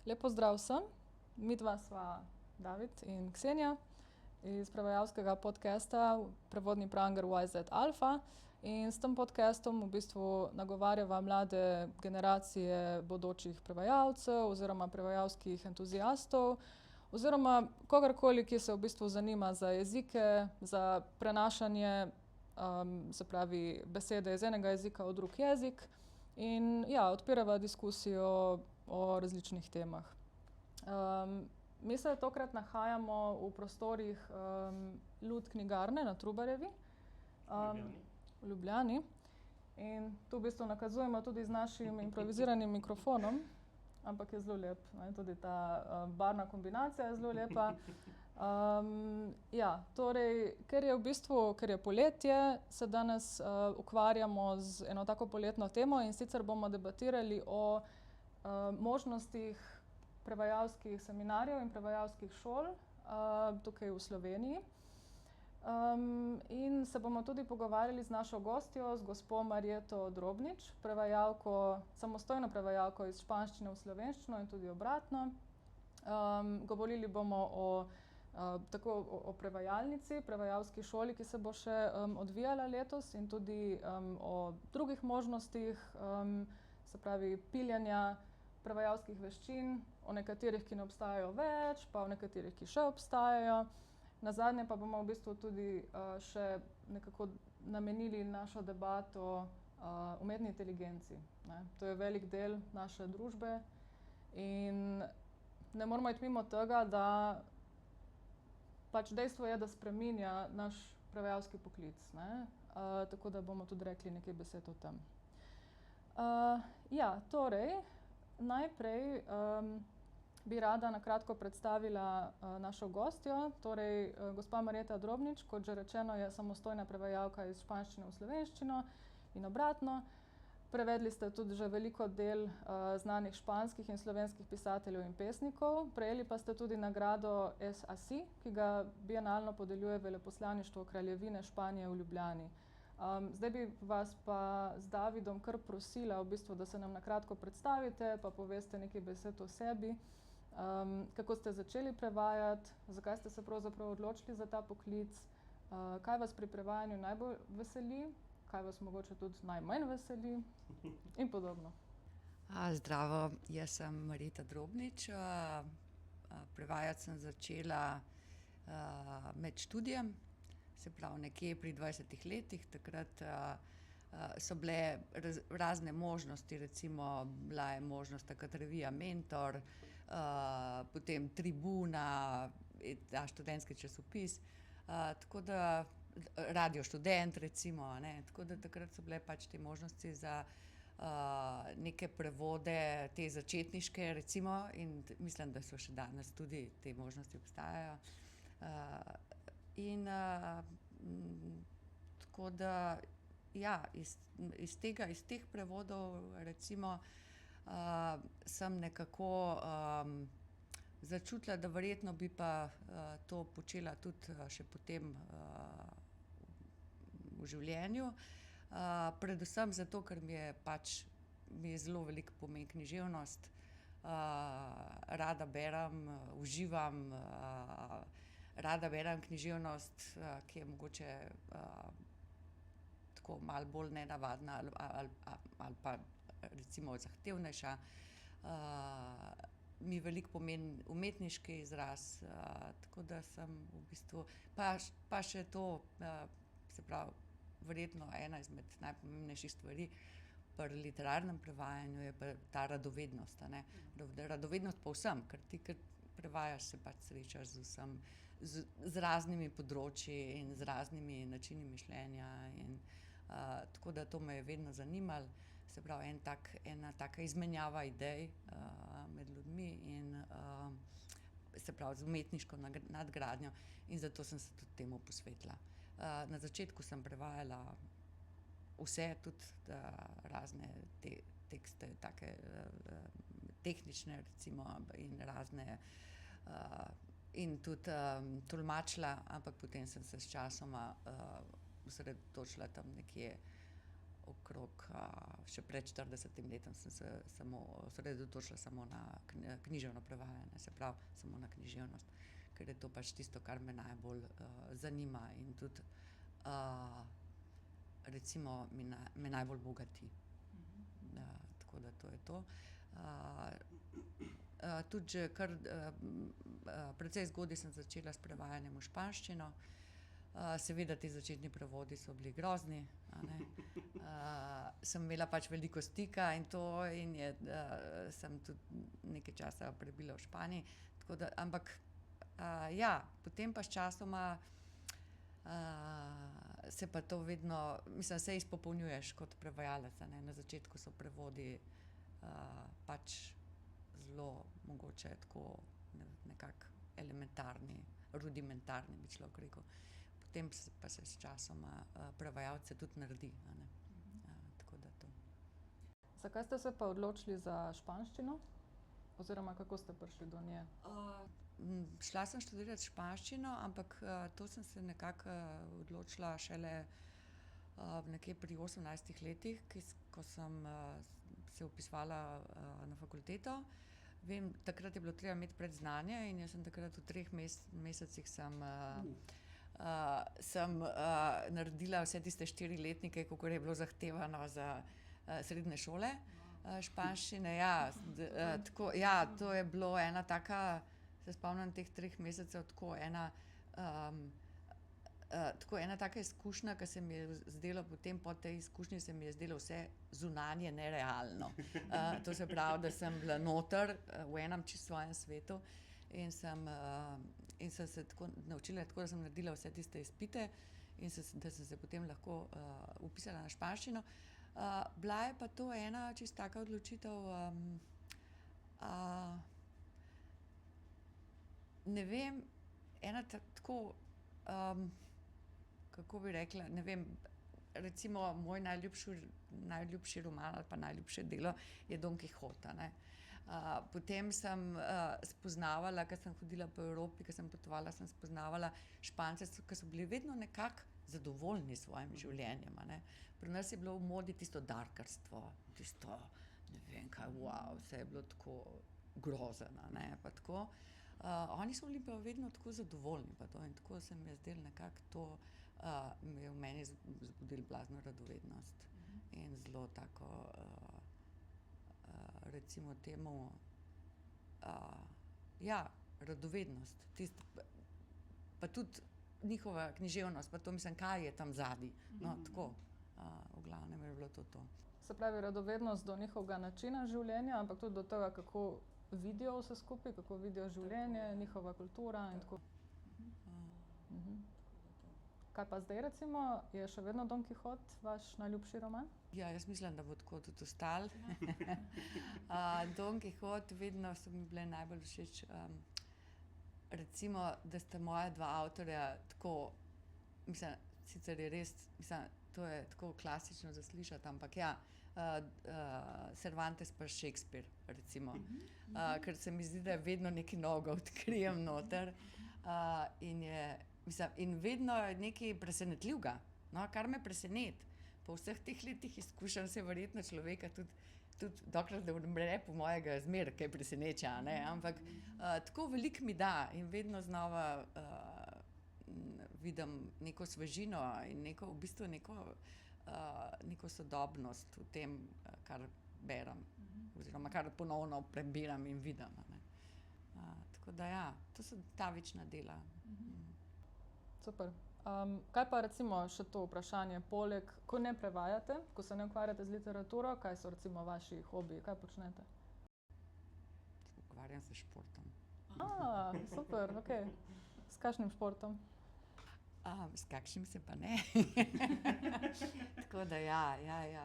Lep pozdrav vsem. Midva sva David in Ksenija iz prevajalskega podcasta Prevodni pranger YZ Alfa. In s tem podcastom v bistvu nagovarjava mlade generacije bodočih prevajalcev oziroma prevajalskih entuziastov oziroma kogarkoli, ki se v bistvu zanima za jezike, za prenašanje, se pravi besede iz enega jezika v drug jezik. In ja, odpirava diskusijo o različnih temah. Mi se tokrat nahajamo v prostorih, Lud knjigarne na Trubarjevi. V Ljubljani. In tu v bistvu nakazujemo tudi z našim improviziranim mikrofonom, ampak je zelo lep, ne, tudi ta, barvna kombinacija je zelo lepa. Ja, torej, ker je poletje, se danes, ukvarjamo z eno tako poletno temo, in sicer bomo debatirali o, možnostih prevajalskih seminarjev in prevajalskih šol, tukaj v Sloveniji. In se bomo tudi pogovarjali z našo gostjo, z gospo Marjeto Drobnič, prevajalko, samostojno prevajalko iz španščine v slovenščino in tudi obratno. Govorili bomo o, tako o prevajalnici, prevajalski šoli, ki se bo še, odvijala letos, in tudi, o drugih možnostih, se pravi piljenja prevajalskih veščin, o nekaterih, ki ne obstajajo več, pa o nekaterih, ki še obstajajo. Nazadnje pa bomo v bistvu tudi, še nekako namenili našo debato, umetni inteligenci, ne. To je velik del naše družbe in ne moremo iti mimo tega, da pač dejstvo je, da spreminja naš prevajalski poklic, ne. Tako da bomo tudi rekli nekaj besed o tem. Ja, torej najprej, bi rada na kratko predstavila, našo gostjo. Torej, gospa Marjeta Drobnič, kot že rečeno, je samostojna prevajalka iz španščine v slovenščino in obratno. Prevedli ste tudi že veliko del, znanih španskih in slovenskih pisateljev in pesnikov. Prejeli pa ste tudi nagrado SACI, ki ga bienalno podeljuje Veleposlaništvo Kraljevine Španije v Ljubljani. Zdaj bi vas pa z Davidom kar prosila v bistvu, da se nam na kratko predstavite pa poveste nekaj besed o sebi. Kako ste začeli prevajati, zakaj ste se pravzaprav odločili za ta poklic, kaj vas pri prevajanju najbolj veseli, kaj vas mogoče tudi najmanj veseli in podobno. Zdravo, jaz sem Marjeta Drobnič, prevajati sem začela, med študijem, se pravi nekje pri 20 letih. Takrat, so bile razne možnosti, recimo bila je možnost takrat revija Mentor, potem Tribuna, ta študentski časopis, tako da Radio Študent recimo, a ne, tako da takrat so bile pač te možnosti za, neke prevode, te začetniške recimo, in mislim, da so še danes tudi te možnosti obstajajo. In, tako da ja, iz teh prevodov recimo, sem nekako, začutila, da verjetno bi pa, to počela tudi, še potem, v življenju. Predvsem zato, ker mi je zelo veliko pomeni književnost. Rada berem, uživam, rada berem književnost, ki je mogoče, tako malo bolj nenavadna ali pa recimo zahtevnejša. Mi veliko pomeni umetniški izraz, tako da sem v bistvu pa še to, se pravi, verjetno ena izmed najpomembnejših stvari pri literarnem prevajanju je pa ta radovednost, a ne. Radovednost po vsem, ker ti, ke prevajaš, se pač srečaš z vsem, z raznimi področji in z raznimi načini mišljenja in, tako da to me je vedno zanimalo. Se pravi, ena taka izmenjava idej, med ljudmi in, se pravi, z umetniško nadgradnjo, in zato sem se tudi temu posvetila. Na začetku sem prevajala vse, tudi, razne tekste, take, tehnične recimo in razne, in tudi, tolmačila, ampak potem sem se sčasoma, osredotočila tam nekje še pred 40 letom sem se samo osredotočila samo na književno prevajanje, se pravi samo na književnost, ker je to pač tisto, kar me najbolj zanima in tudi recimo me najbolj bogati. Tako da to je to. Tudi že kar precej zgodaj sem začela s prevajanjem v španščino. Seveda ti začetni prevodi so bili grozni, a ne. Sem imela pač veliko stika in to in sem tudi nekaj časa prebila v Španiji, tako da, ampak ja, potem pa sčasoma se pa to vedno, mislim, se izpopolnjuješ kot prevajalec, a ne. Na začetku so prevodi pač zelo mogoče tako nekako elementarni, rudimentarni, bi človek rekel. Potem pa se sčasoma prevajalce tudi naredi, a ne. Tako da to. Zakaj ste se pa odločili za španščino? Oziroma, kako ste prišli do nje? Šla sem študirat španščino, ampak to sem se nekako odločila šele nekje pri 18 letih, ko sem se vpisovala na fakulteto. Vem, takrat je bilo treba imeti predznanje in jaz sem takrat v 3 mesecih sem naredila vse tiste 4 letnike, kakor je bilo zahtevano za srednje šole španščine. Tako, to je bilo ena taka, se spomnim teh 3 mesecev, tako ena taka izkušnja, ki se mi je zdelo potem po tej izkušnji se mi je zdelo vse zunanje nerealno. To se pravi, da sem bila noter v enem čisto svojem svetu in sem se tako naučila, tako da sem naredila vse tiste izpite in da sem se potem lahko vpisala na španščino. Bila je pa to ena čisto taka odločitev, ne vem, ena tako, kako bi rekla, ne vem, recimo moj najljubši roman ali pa najljubše delo je Don Kihot, a ne. Potem sem spoznavala, ko sem hodila po Evropi, ko sem potovala, sem spoznavala Špance, ki so bili vedno nekako zadovoljni s svojim življenjem, a ne. Pri nas je bilo v modi tisto darkarstvo, tisto, ne vem kaj, vse je bilo tako grozno, a ne, pa tako. Oni so bili pa vedno tako zadovoljni pa to in tako se mi je zdelo nekako to, mi je v meni vzbudilo blazno radovednost in zelo tako, recimo temu, radovednost, pa tudi njihova književnost, pa to mislim, kaj je tam zadaj, no, tako, v glavnem je bilo to. Se pravi, radovednost do njihovega načina življenja, ampak tudi do tega, kako vidijo vse skupaj, kako vidijo življenje, njihova kultura in tako. Kaj pa zdaj recimo, je še vedno Don Kihot vaš najljubši roman? Ja, jaz mislim, da bo tako tudi ostalo. Don Kihot, vedno so mi bile najbolj všeč, recimo, da sta moja 2 avtorja tako, mislim, sicer je res, mislim, to je tako klasično za slišati, ampak ja, Cervantes pa Shakespeare, recimo. Ker se mi zdi, da vedno nekaj novega odkrijem noter, in vedno je nekaj presenetljivega, no, kar me preseneti. Po vseh teh letih izkušenj se verjetno človeka tudi dokler ne umre, po mojega zmeraj kaj preseneča, a ne, ampak tako veliko mi da in vedno znova vidim neko svežino in v bistvu neko sodobnost v tem, kar berem, oziroma kar ponovno prebiram in vidim, a ne. Tako da ja, to so ta večna dela. Super. Kaj pa recimo še to vprašanje, poleg, ko ne prevajate, ko se ne ukvarjate z literaturo, kaj so recimo vaši hobiji, kaj počnete? Ukvarjam se s športom. Super, okej. S kakšnim športom? S kakšnim se pa ne. Tako da ja,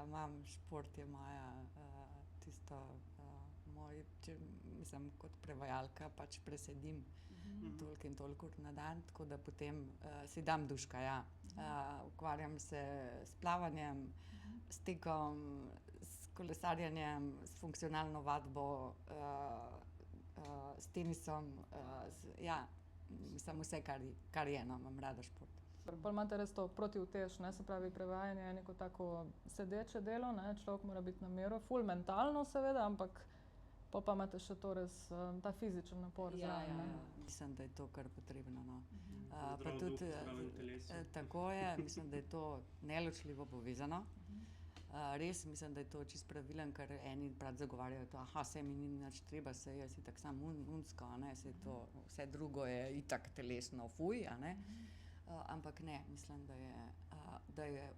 imam, šport je moja, tisto, mislim, kot prevajalka pač presedim toliko in toliko ur na dan, tako da potem si dam duška, ja. Ukvarjam se s plavanjem, s tekom, s kolesarjenjem, s funkcionalno vadbo, s tenisom, ja, mislim vse, kar je, no, imam rada šport. Pol imate res to protiutež, ne, se pravi, prevajanje je neko tako sedeče delo, ne, človek mora biti na miru, ful mentalno seveda, ampak pol pa imate še to res ta fizičen napor zraven, ne. Mislim, da je to kar potrebno, no. Pa tudi, tako je, mislim, da je to neločljivo povezano. Res mislim, da je to čisto pravilen, ker eni prav zagovarjajo to, saj mi ni nič treba, saj jaz itak samo unsko, a ne, saj to, vse drugo je itak telesno fuj, a ne. Ampak ne, mislim, da je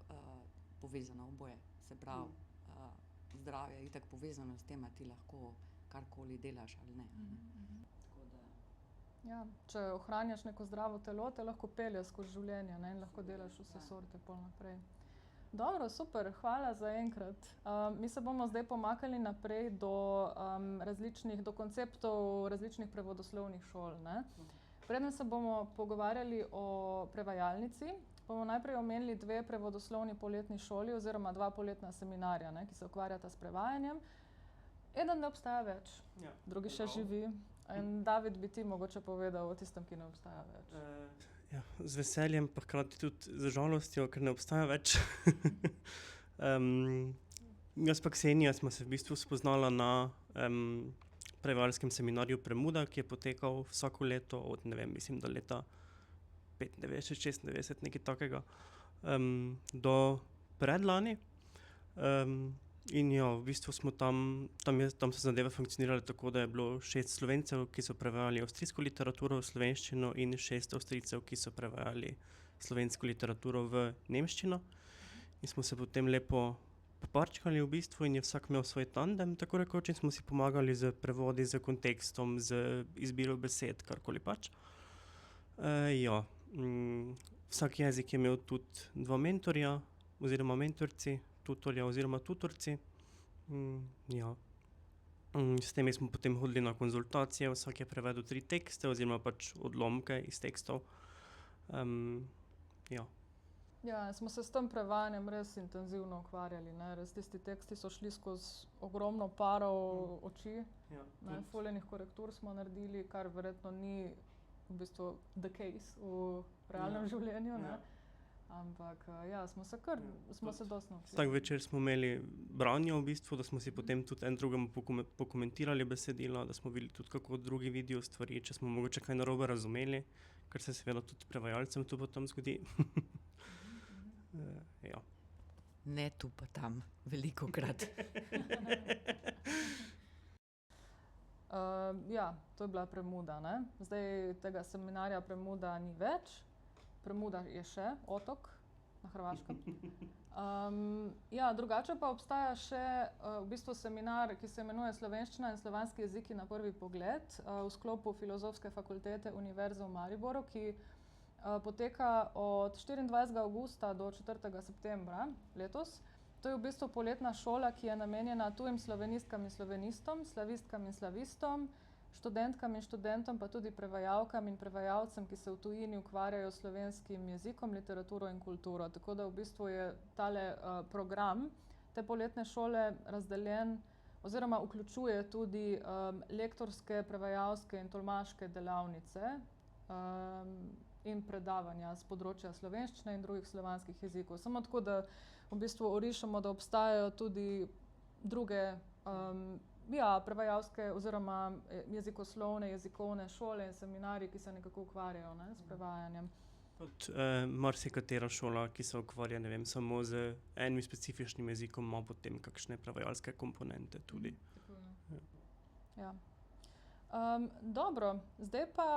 povezano oboje. Se pravi, zdravje je itak povezano s tem, a ti lahko karkoli delaš ali ne. Tako da. Ja, če ohranjaš neko zdravo telo, te lahko pelje skozi življenje, ne, in lahko delaš vse sorte pol naprej. Dobro, super, hvala za enkrat. Mi se bomo zdaj pomakali naprej do do konceptov različnih prevodoslovnih šol, ne. Preden se bomo pogovarjali o prevajalnici, bomo najprej omenili 2 prevodoslovni poletni šoli oziroma 2 poletna seminarja, ne, ki se ukvarjata s prevajanjem. Eden ne obstaja več, drugi še živi. In David, bi ti mogoče povedal o tistem, ki ne obstaja več. Ja, z veseljem, pa hkrati tudi z žalostjo, ker ne obstaja več. Jaz pa Ksenija sva se v bistvu spoznala na prevajalskem seminarju Premuda, ki je potekal vsako leto od, ne vem, mislim, do leta 95, 96, nekaj takega, do predlani. In ja, v bistvu smo tam so zadeve funkcionirale tako, da je bilo 6 Slovencev, ki so prevajali avstrijsko literaturo v slovenščino in 6 Avstrijcev, ki so prevajali slovensko literaturo v nemščino. In smo se potem lepo poparčkali v bistvu in je vsak imel svoj tandem, tako rekoč, in smo si pomagali z prevodi, z kontekstom, z izbiro besed, karkoli pač. Vsak jezik je imel tudi 2 mentorja oziroma mentorci, tutorja oziroma tutorci. S temi smo potem hodili na konzultacije, vsak je prevedel 3 tekste oziroma pač odlomke iz tekstov. Ja, smo se s tem prevajanjem res intenzivno ukvarjali, ne, res tisti teksti so šli skozi ogromno parov oči, ne, ful enih korektur smo naredili, kar verjetno ni v bistvu the case v realnem življenju, ne. Ampak smo se dosti naučili. Vsak večer smo imeli branje v bistvu, da smo si potem tudi en drugemu pokomentirali besedila, da smo videli tudi, kako drugi vidijo stvari, če smo mogoče kaj narobe razumeli, kar se seveda tudi prevajalcem tu pa tam zgodi. Ne tu pa tam, velikokrat. To je bila Premuda, ne. Zdaj tega seminarja Premuda ni več. Premuda je še otok na Hrvaškem. Drugače pa obstaja še v bistvu seminar, ki se imenuje Slovenščina in slovanski jeziki na prvi pogled, v sklopu Filozofske fakultete Univerze v Mariboru, ki poteka od 24. avgusta do 4. septembra letos. To je v bistvu poletna šola, ki je namenjena tujim slovenistkam in slovenistom, slavistkam in slavistom, študentkam in študentom, pa tudi prevajalkam in prevajalcem, ki se v tujini ukvarjajo s slovenskim jezikom, literaturo in kulturo. Tako da v bistvu je tale program te poletne šole razdeljen oziroma vključuje tudi lektorske, prevajalske in tolmaške delavnice in predavanja s področja slovenščine in drugih slovanskih jezikov. Samo tako, da v bistvu orišemo, da obstajajo tudi druge prevajalske oziroma jezikoslovne, jezikovne šole in seminarji, ki se nekako ukvarjajo, ne, s prevajanjem. Tudi marsikatera šola, ki se ukvarja, ne vem, samo z enim specifičnim jezikom, ima potem kakšne prevajalske komponente tudi. Dobro, zdaj pa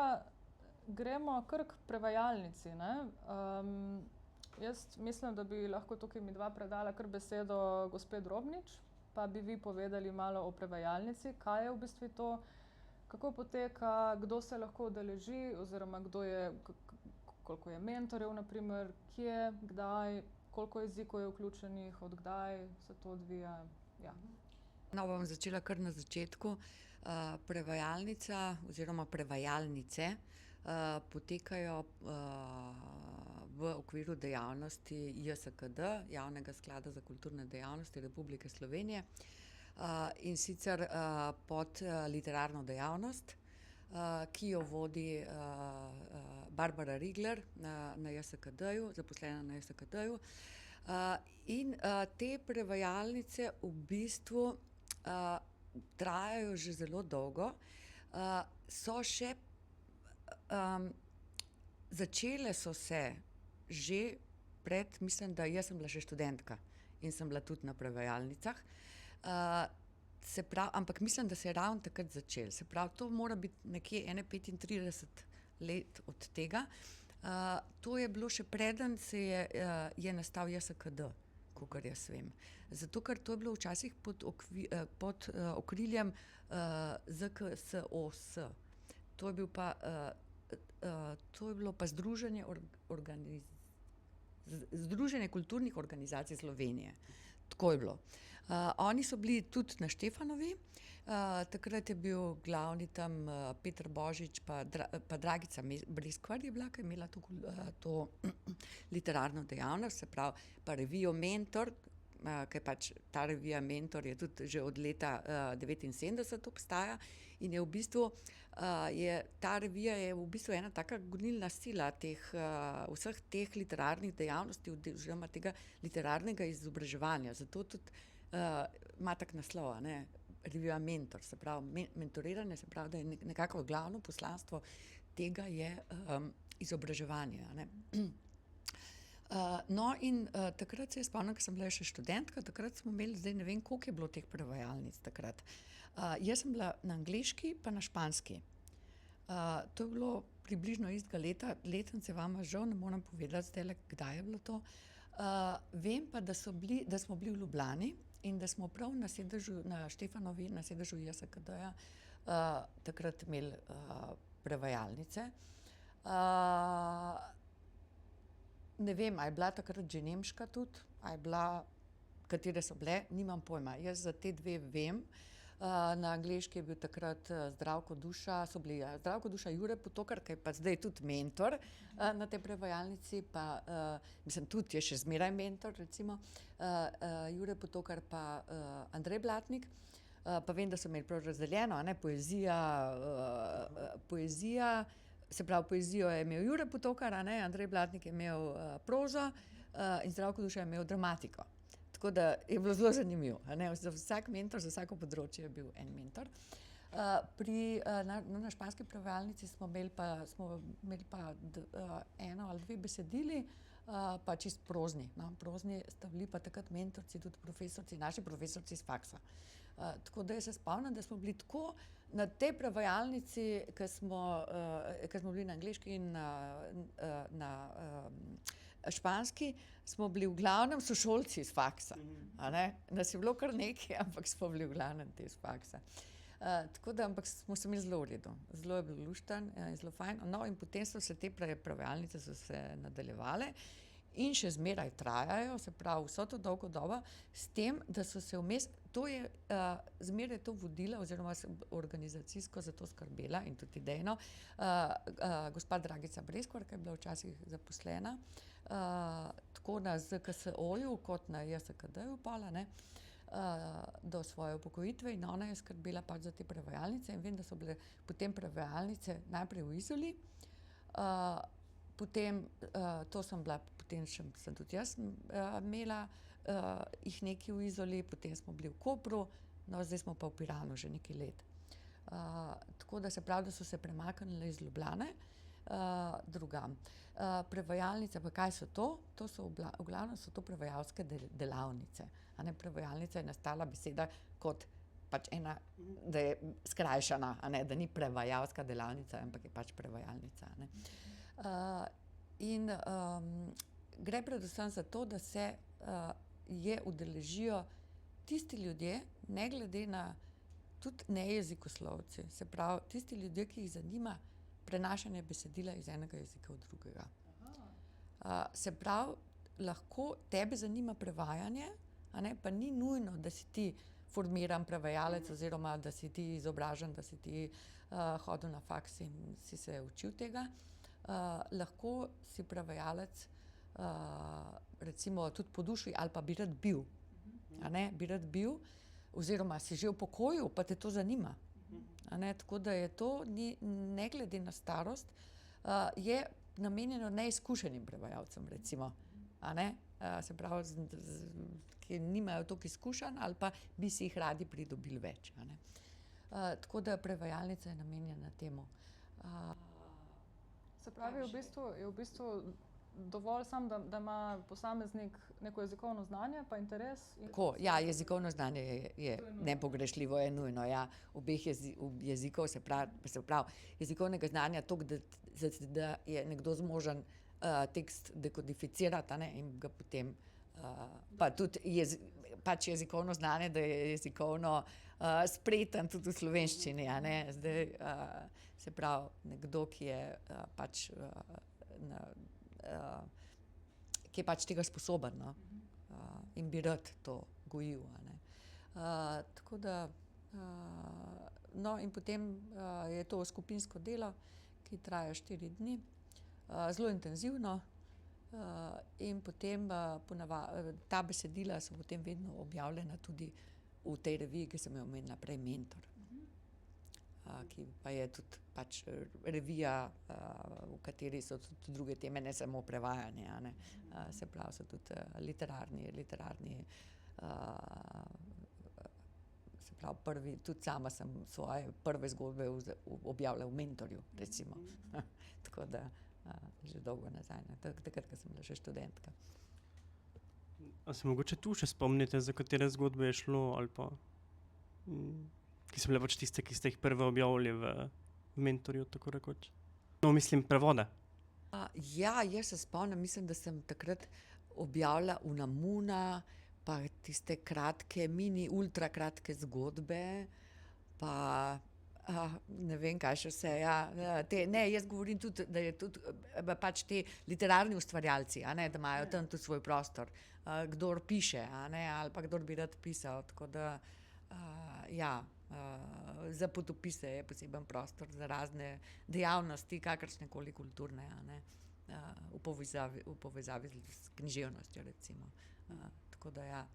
gremo kar k prevajalnici, ne. Jaz mislim, da bi lahko tukaj midva predala kar besedo gospe Drobnič, pa bi vi povedali malo o prevajalnici, kaj je v bistvu to, kako poteka, kdo se lahko udeleži oziroma koliko je mentorjev na primer, kje, kdaj, koliko jezikov je vključenih, od kdaj se to odvija. No, bom začela kar na začetku. Prevajalnica oziroma prevajalnice potekajo v okviru dejavnosti JSKD, Javnega sklada za kulturne dejavnosti Republike Slovenije, in sicer pod literarno dejavnost. ki jo vodi Barbara Rigler na JSKD-ju, zaposlena na JSKD-ju. In te prevajalnice v bistvu trajajo že zelo dolgo. Začele so se že mislim, da jaz sem bila še študentka in sem bila tudi na prevajalnicah. Ampak mislim, da se je ravno takrat začelo. Se pravi, to mora biti nekje 35 let od tega. To je bilo še preden je nastal JSKD, kakor jaz vem. Zato, ker to je bilo včasih pod okriljem ZKSOS. To je bilo pa Združenje kulturnih organizacij Slovenije. Tako je bilo. Oni so bili tudi na Štefanovi. Takrat je bil glavni tam Peter Božič pa Dragica Breskvar je bila, ki je imela to literarno dejavnost, se pravi, pa revijo Mentor, ki je pač ta revija Mentor je tudi že od leta 1979 obstaja in je v bistvu ta revija je v bistvu ena taka gonilna sila vseh teh literarnih dejavnosti oziroma tega literarnega izobraževanja. Zato tudi ima tak naslov, ne? Revija Mentor, se pravi, mentoriranje, se pravi, da je nekako glavno poslanstvo tega je izobraževanje, ne? No in takrat se je spomnim, ko sem bila še študentka, takrat smo imeli, zdaj ne vem, koliko je bilo teh prevajalnic takrat. Jaz sem bila na angleški pa na španski. To je bilo približno istega leta, letnice vama žal ne morem povedati zdajle, kdaj je bilo to. Vem pa, da smo bili v Ljubljani in da smo prav na sedežu, na Štefanovi, na sedežu JSKD-ja, takrat imeli prevajalnice. Ne vem, a je bila takrat že nemška tudi, a je bila, katere so bile, nimam pojma. Jaz za te dve vem. Na angleški je bil takrat Zdravko Duša, so bili Zdravko Duša, Jure Potokar, ki je pa zdaj tudi mentor na tej prevajalnici, pa mislim, tudi je še zmeraj mentor, recimo, Jure Potokar pa Andrej Blatnik. Pa vem, da so imeli prav razdeljeno, a ne, poezija, se pravi, poezijo je imel Jure Potokar, a ne, Andrej Blatnik je imel prozo in Zdravko Duša je imel dramatiko. Tako da je bilo zelo zanimivo, a ne, za vsak mentor, za vsako področje je bil en mentor. Na španski prevajalnici smo imeli pa eno ali dve besedili, pa čist prozni. No, prozni sta bili pa takrat mentorci, tudi profesorci, naši profesorci iz faksa. Tako da jaz se spomnim, da smo bili tako na tej prevajalnici, ko smo bili na angleški in na španski, smo bili v glavnem sošolci iz faksa. A ne? Nas je bilo kar nekaj, ampak smo bili v glavnem te iz faksa. Tako da, ampak smo se imeli zelo v redu. Zelo je bilo luštan, zelo fajn. No, in potem so se te prevajalnice nadaljevale in še zmeraj trajajo, se pravi, vso to dolgo dobo, s tem, da so se vmes, zmeraj to vodila oziroma organizacijsko za to skrbela in tudi idejno, gospa Dragica Breskvar, ki je bila včasih zaposlena, tako na ZKSO-ju kot na JSKD-ju pola, ne, do svoje upokojitve in ona je skrbela pač za te prevajalnice in vem, da so bile potem prevajalnice najprej v Izoli, potem sem tudi jaz imela jih nekaj v Izoli, potem smo bili v Kopru, no zdaj smo pa v Piranu že nekaj let. Tako da se pravi, da so se premaknile iz Ljubljane drugam. Prevajalnice, pa kaj so to? To so v glavnem so to prevajalske delavnice. A ne, prevajalnica je nastala beseda kot pač ena, da je skrajšana, a ne, da ni prevajalska delavnica, ampak je pač prevajalnica, a ne. In gre predvsem za to, da se udeležijo tisti ljudje, ne glede na tudi nejezikoslovci, se pravi, tisti ljudje, ki jih zanima prenašanje besedila iz enega jezika v drugega. Se pravi, lahko tebe zanima prevajanje, a ne, pa ni nujno, da si ti formiran prevajalec oziroma da si ti izobražen, da si ti hodil na faks in si se učil tega. Lahko si prevajalec recimo tudi po duši ali pa bi rad bil, a ne, bi rad bil oziroma si že v pokoju, pa te to zanima, A ne, tako da je to, ne glede na starost, je namenjeno neizkušenim prevajalcem, recimo. A ne? Se pravi, ki nimajo toliko izkušenj ali pa bi si jih radi pridobili več. A ne? Tako da prevajalnica je namenjena temu. Se pravi, je v bistvu dovolj samo, da ima posameznik neko jezikovno znanje pa interes? Tako, ja, jezikovno znanje je nepogrešljivo, je nujno. Ja. Obeh jezikov, se pravi, jezikovnega znanja toliko, da je nekdo zmožen tekst dekodificirati, a ne, in ga potem pa tudi pač jezikovno znanje, da je jezikovno spreten tudi v slovenščini. A ne. Zdaj, se pravi, nekdo, ki je pač ki je pač tega sposoben, no? In bi rad to gojil. A ne. Tako da, no, in potem je to skupinsko delo, ki traja 4 dni, zelo intenzivno, in potem ta besedila so potem vedno objavljena tudi v tej reviji, ki sem jo omenila prej, Mentor, ki pa je tudi pač revija, v kateri so tudi druge teme, ne samo prevajanje, a ne. Se pravi, so tudi literarni, se pravi, tudi sama sem svoje prve zgodbe objavila v Mentorju, recimo. Tako da že dolgo nazaj, takrat, ko sem bila še študentka. A se mogoče tu še spomnite, za katere zgodbe je šlo, ali pa ki so bile pač tiste, ki ste jih prve objavili v Mentorju, tako rekoč? No, mislim, prevode. Ja, jaz se spomnim, mislim, da sem takrat objavila Unamuna, pa tiste kratke, ultra kratke zgodbe, pa ne vem, kaj še vse. Ja, jaz govorim tudi, da je tudi pač te literarni ustvarjalci, a ne, da imajo tam tudi svoj prostor. Kdor piše, a ne, ali pa kdor bi rad pisal. Tako da, ja, za potopise je poseben prostor, za razne dejavnosti, kakršnekoli kulturne, a ne, v povezavi z književnostjo, recimo. Tako da, ja,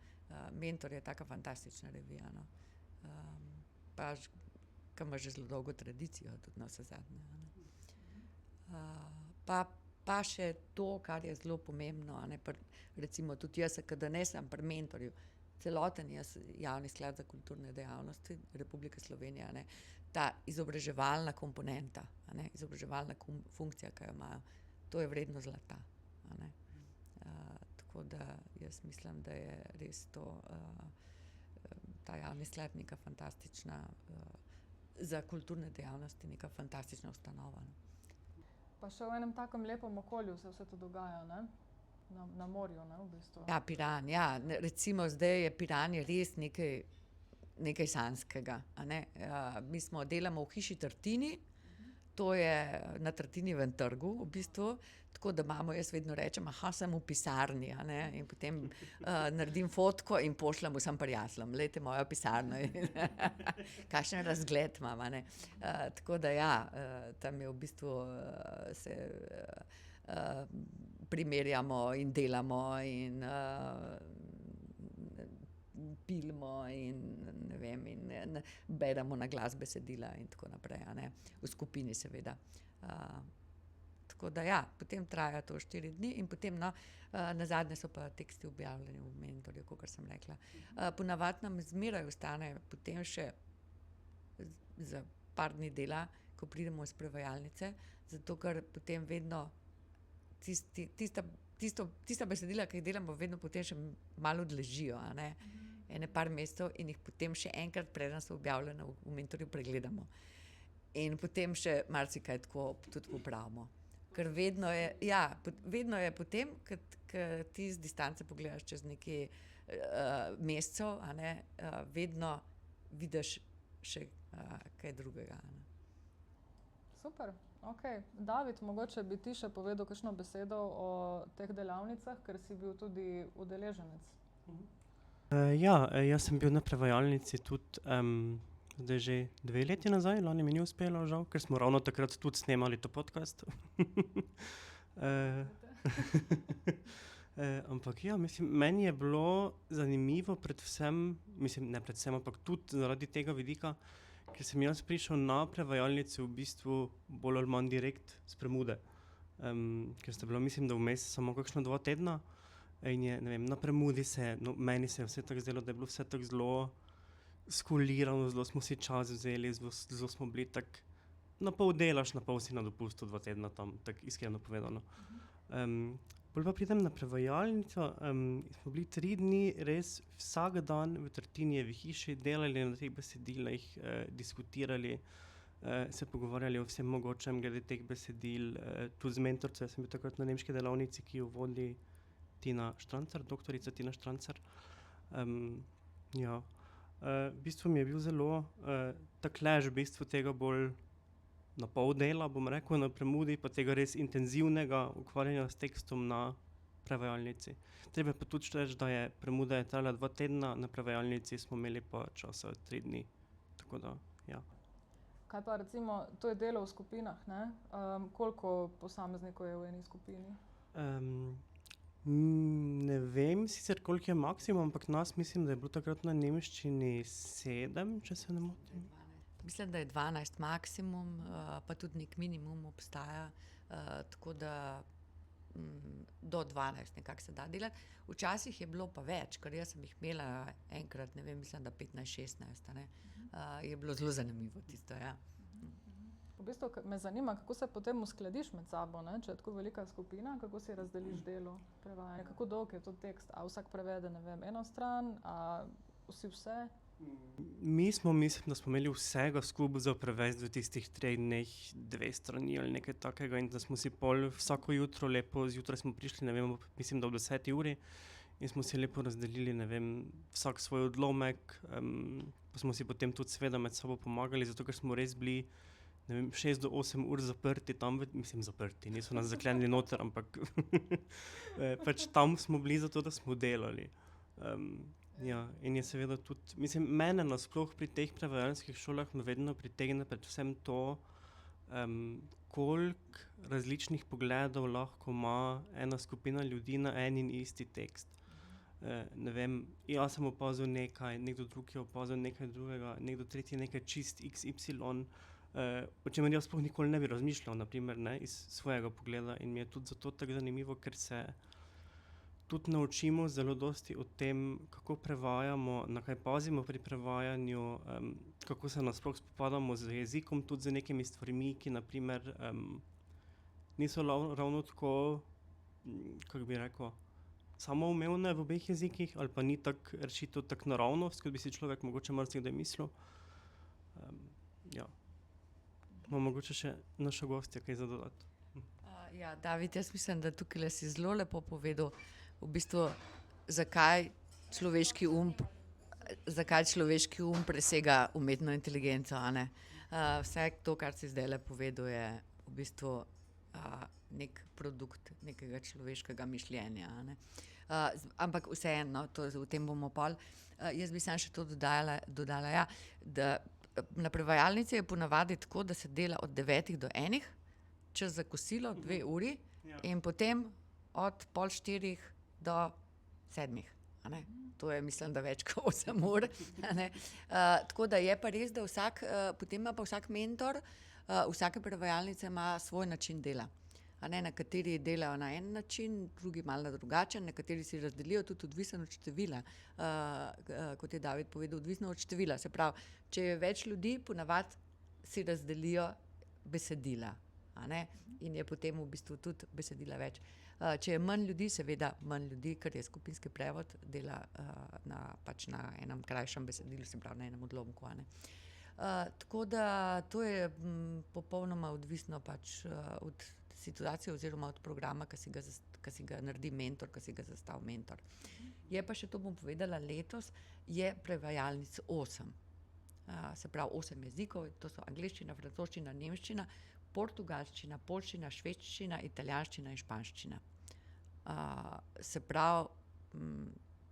Mentor je taka fantastična revija, no. Pa ki ima že zelo dolgo tradicijo, tudi navsezadnje, a ne. Pa še to, kar je zelo pomembno, a ne, recimo tudi jaz, da ne sem pri Mentorju, celoten Javni sklad za kulturne dejavnosti Republike Slovenije, a ne, ta izobraževalna komponenta, a ne, izobraževalna funkcija, ki jo imajo, to je vredno zlata, a ne. Tako da jaz mislim, da je res to, ta Javni sklad neka fantastična, za kulturne dejavnosti neka fantastična ustanova. Pa še v enem takem lepem okolju se vse to dogaja, ne? Na morju, ne, v bistvu. Ja, Piran, ja. Recimo zdaj je Piran res nekaj sanjskega, a ne. Mi delamo v hiši Tartini, to je na Tartinijevem trgu v bistvu, tako da jaz vedno rečem, sem v pisarni, a ne, in potem naredim fotko in pošljem vsem prijateljem, glejte mojo pisarno. Kakšen razgled imam, a ne. Tako da ja, tam je v bistvu se primerjamo in delamo in pilimo in ne vem, in beremo na glas besedila in tako naprej, a ne. V skupini seveda. Tako da ja, potem traja to 4 dni in potem, no, nazadnje so pa teksti objavljeni v Mentorju, kakor sem rekla. Ponavadi nam zmeraj ostane potem še za par dni dela, ko pridemo iz prevajalnice, zato ker potem vedno tista besedila, ki jih delamo, vedno potem še malo odležijo, a ne. Ene par mesecev in jih potem še enkrat, preden so objavljena v Mentorju, pregledamo. In potem še marsikaj tako tudi popravimo. Ker vedno je potem, ko ti z distance pogledaš čez nekaj mesecev, a ne, vedno vidiš še kaj drugega, a ne. Super, okej. David, mogoče bi ti še povedal kakšno besedo o teh delavnicah, ker si bil tudi udeleženec. Jaz sem bil na prevajalnici tudi zdaj že 2 leti nazaj, lani mi ni uspelo, žal, ker smo ravno takrat tudi snemali to podcast. Ampak ja, mislim, meni je bilo zanimivo predvsem, mislim, ne predvsem, ampak tudi zaradi tega vidika, ker sem jaz prišel na prevajalnico v bistvu bolj ali manj direkt z Premude. Ker sta bila, mislim, da vmes samo kakšno 2 tedna in je, ne vem, na Premudi meni se je vse tako zdelo, da je bilo vse tako zelo skulirano, zelo smo si čas vzeli, zelo smo bili tako na pol delaš, na pol si na dopustu 2 tedna tam, tako iskreno povedano. Bolj pa pridem na prevajalnico, smo bili 3 dni res vsak dan v Tartinijevi hiši, delali na teh besedilih, diskutirali, se pogovarjali o vsem mogočem glede teh besedil, tudi z mentorico, jaz sem bil takrat na nemški delavnici, ki jo vodi doktorica Tina Štrancer. V bistvu mi je bil zelo tak lež v bistvu tega bolj na pol dela, bom rekel, na Premudi, pa tega res intenzivnega ukvarjanja s tekstom na prevajalnici. Treba pa tudi reči, da je Premuda trajala 2 tedna, na prevajalnici smo imeli pa časa 3 dni. Tako da, ja. Kaj pa recimo, to je delo v skupinah, ne? Koliko posameznikov je v eni skupini? Ne vem sicer, koliko je maksimum, ampak nas mislim, da je bilo takrat na nemščini 7, če se ne motim. Mislim, da je 12 maksimum, pa tudi nek minimum obstaja, tako da do 12 nekako se da delati. Včasih je bilo pa več, ker jaz sem jih imela enkrat, ne vem, mislim, da 15-16, ne. Je bilo zelo zanimivo tisto, ja. V bistvu me zanima, kako se potem uskladiš med sabo, ne? Če je tako velika skupina, kako si razdeliš delo prevajanja, kako dolg je to tekst, a vsak prevede, ne vem, eno stran, a vsi vse? Mislim, da smo imeli vsega skupaj za prevesti v tistih 3 dneh 2 strani ali nekaj takega in da smo si pol vsako jutro lepo, zjutraj smo prišli, ne vem, mislim, da ob 10 uri in smo si lepo razdelili, ne vem, vsak svoj odlomek, pa smo si potem tudi seveda med sabo pomagali, zato ker smo res bili, ne vem, 6 do 8 ur zaprti tam, zaprti, niso nas zaklenili noter, ampak pač tam smo bili zato, da smo delali. Ja, in je seveda tudi, mene nasploh pri teh prevajalskih šolah vedno pritegne predvsem to, koliko različnih pogledov lahko ima ena skupina ljudi na en in isti tekst. Ne vem, jaz sem opazil nekaj, nekdo drug je opazil nekaj drugega, nekdo tretji nekaj čist XY, o čemer jaz sploh nikoli ne bi razmišljal, na primer, ne, iz svojega pogleda in mi je tudi zato tako zanimivo, ker se tudi naučimo zelo dosti o tem, kako prevajamo, na kaj pazimo pri prevajanju, kako se nasploh spopadamo z jezikom, tudi z nekimi stvarmi, ki na primer niso ravno tako, kako bi rekel, samoumevne v obeh jezikih, ali pa ni tako rešitev tako naravnost, kot bi si človek mogoče marsikdaj mislil. Ja. Ima mogoče še naša gostja kaj za dodati. Ja, David, jaz mislim, da tukaj si zelo lepo povedal, v bistvu, zakaj človeški um presega umetno inteligenco, a ne? Vse to, kar si zdajle povedal, je v bistvu nek produkt nekega človeškega mišljenja, a ne? Ampak vseeno, o tem bomo pol. Jaz bi samo še to dodala, ja, da na prevajalnici je ponavadi tako, da se dela od 9 do 1, čez za kosilo 2 uri in potem od 3:30 do 7, a ne? To je, mislim, da več kot 8 ur, a ne? Tako da je pa res, da potem ima pa vsak mentor, vsake prevajalnice ima svoj način dela. A ne, nekateri delajo na en način, drugi malo na drugačen, nekateri si razdelijo tudi odvisno od števila, kot je David povedal, odvisno od števila. Se pravi, če je več ljudi, ponavadi si razdelijo besedila, a ne? In je potem v bistvu tudi besedila več. Če je manj ljudi, seveda manj ljudi, ker je skupinski prevod, dela pač na enem krajšem besedilu, se pravi na enem odlomku, a ne. Tako da to je popolnoma odvisno pač od situacije oziroma od programa, ki si ga naredi mentor, ki si ga zastavi mentor. Je pa še, to bom povedala, letos je prevajalnic 8. Se pravi 8 jezikov, to so angleščina, francoščina, nemščina, portugalščina, poljščina, švedščina, italijanščina in španščina. Se pravi,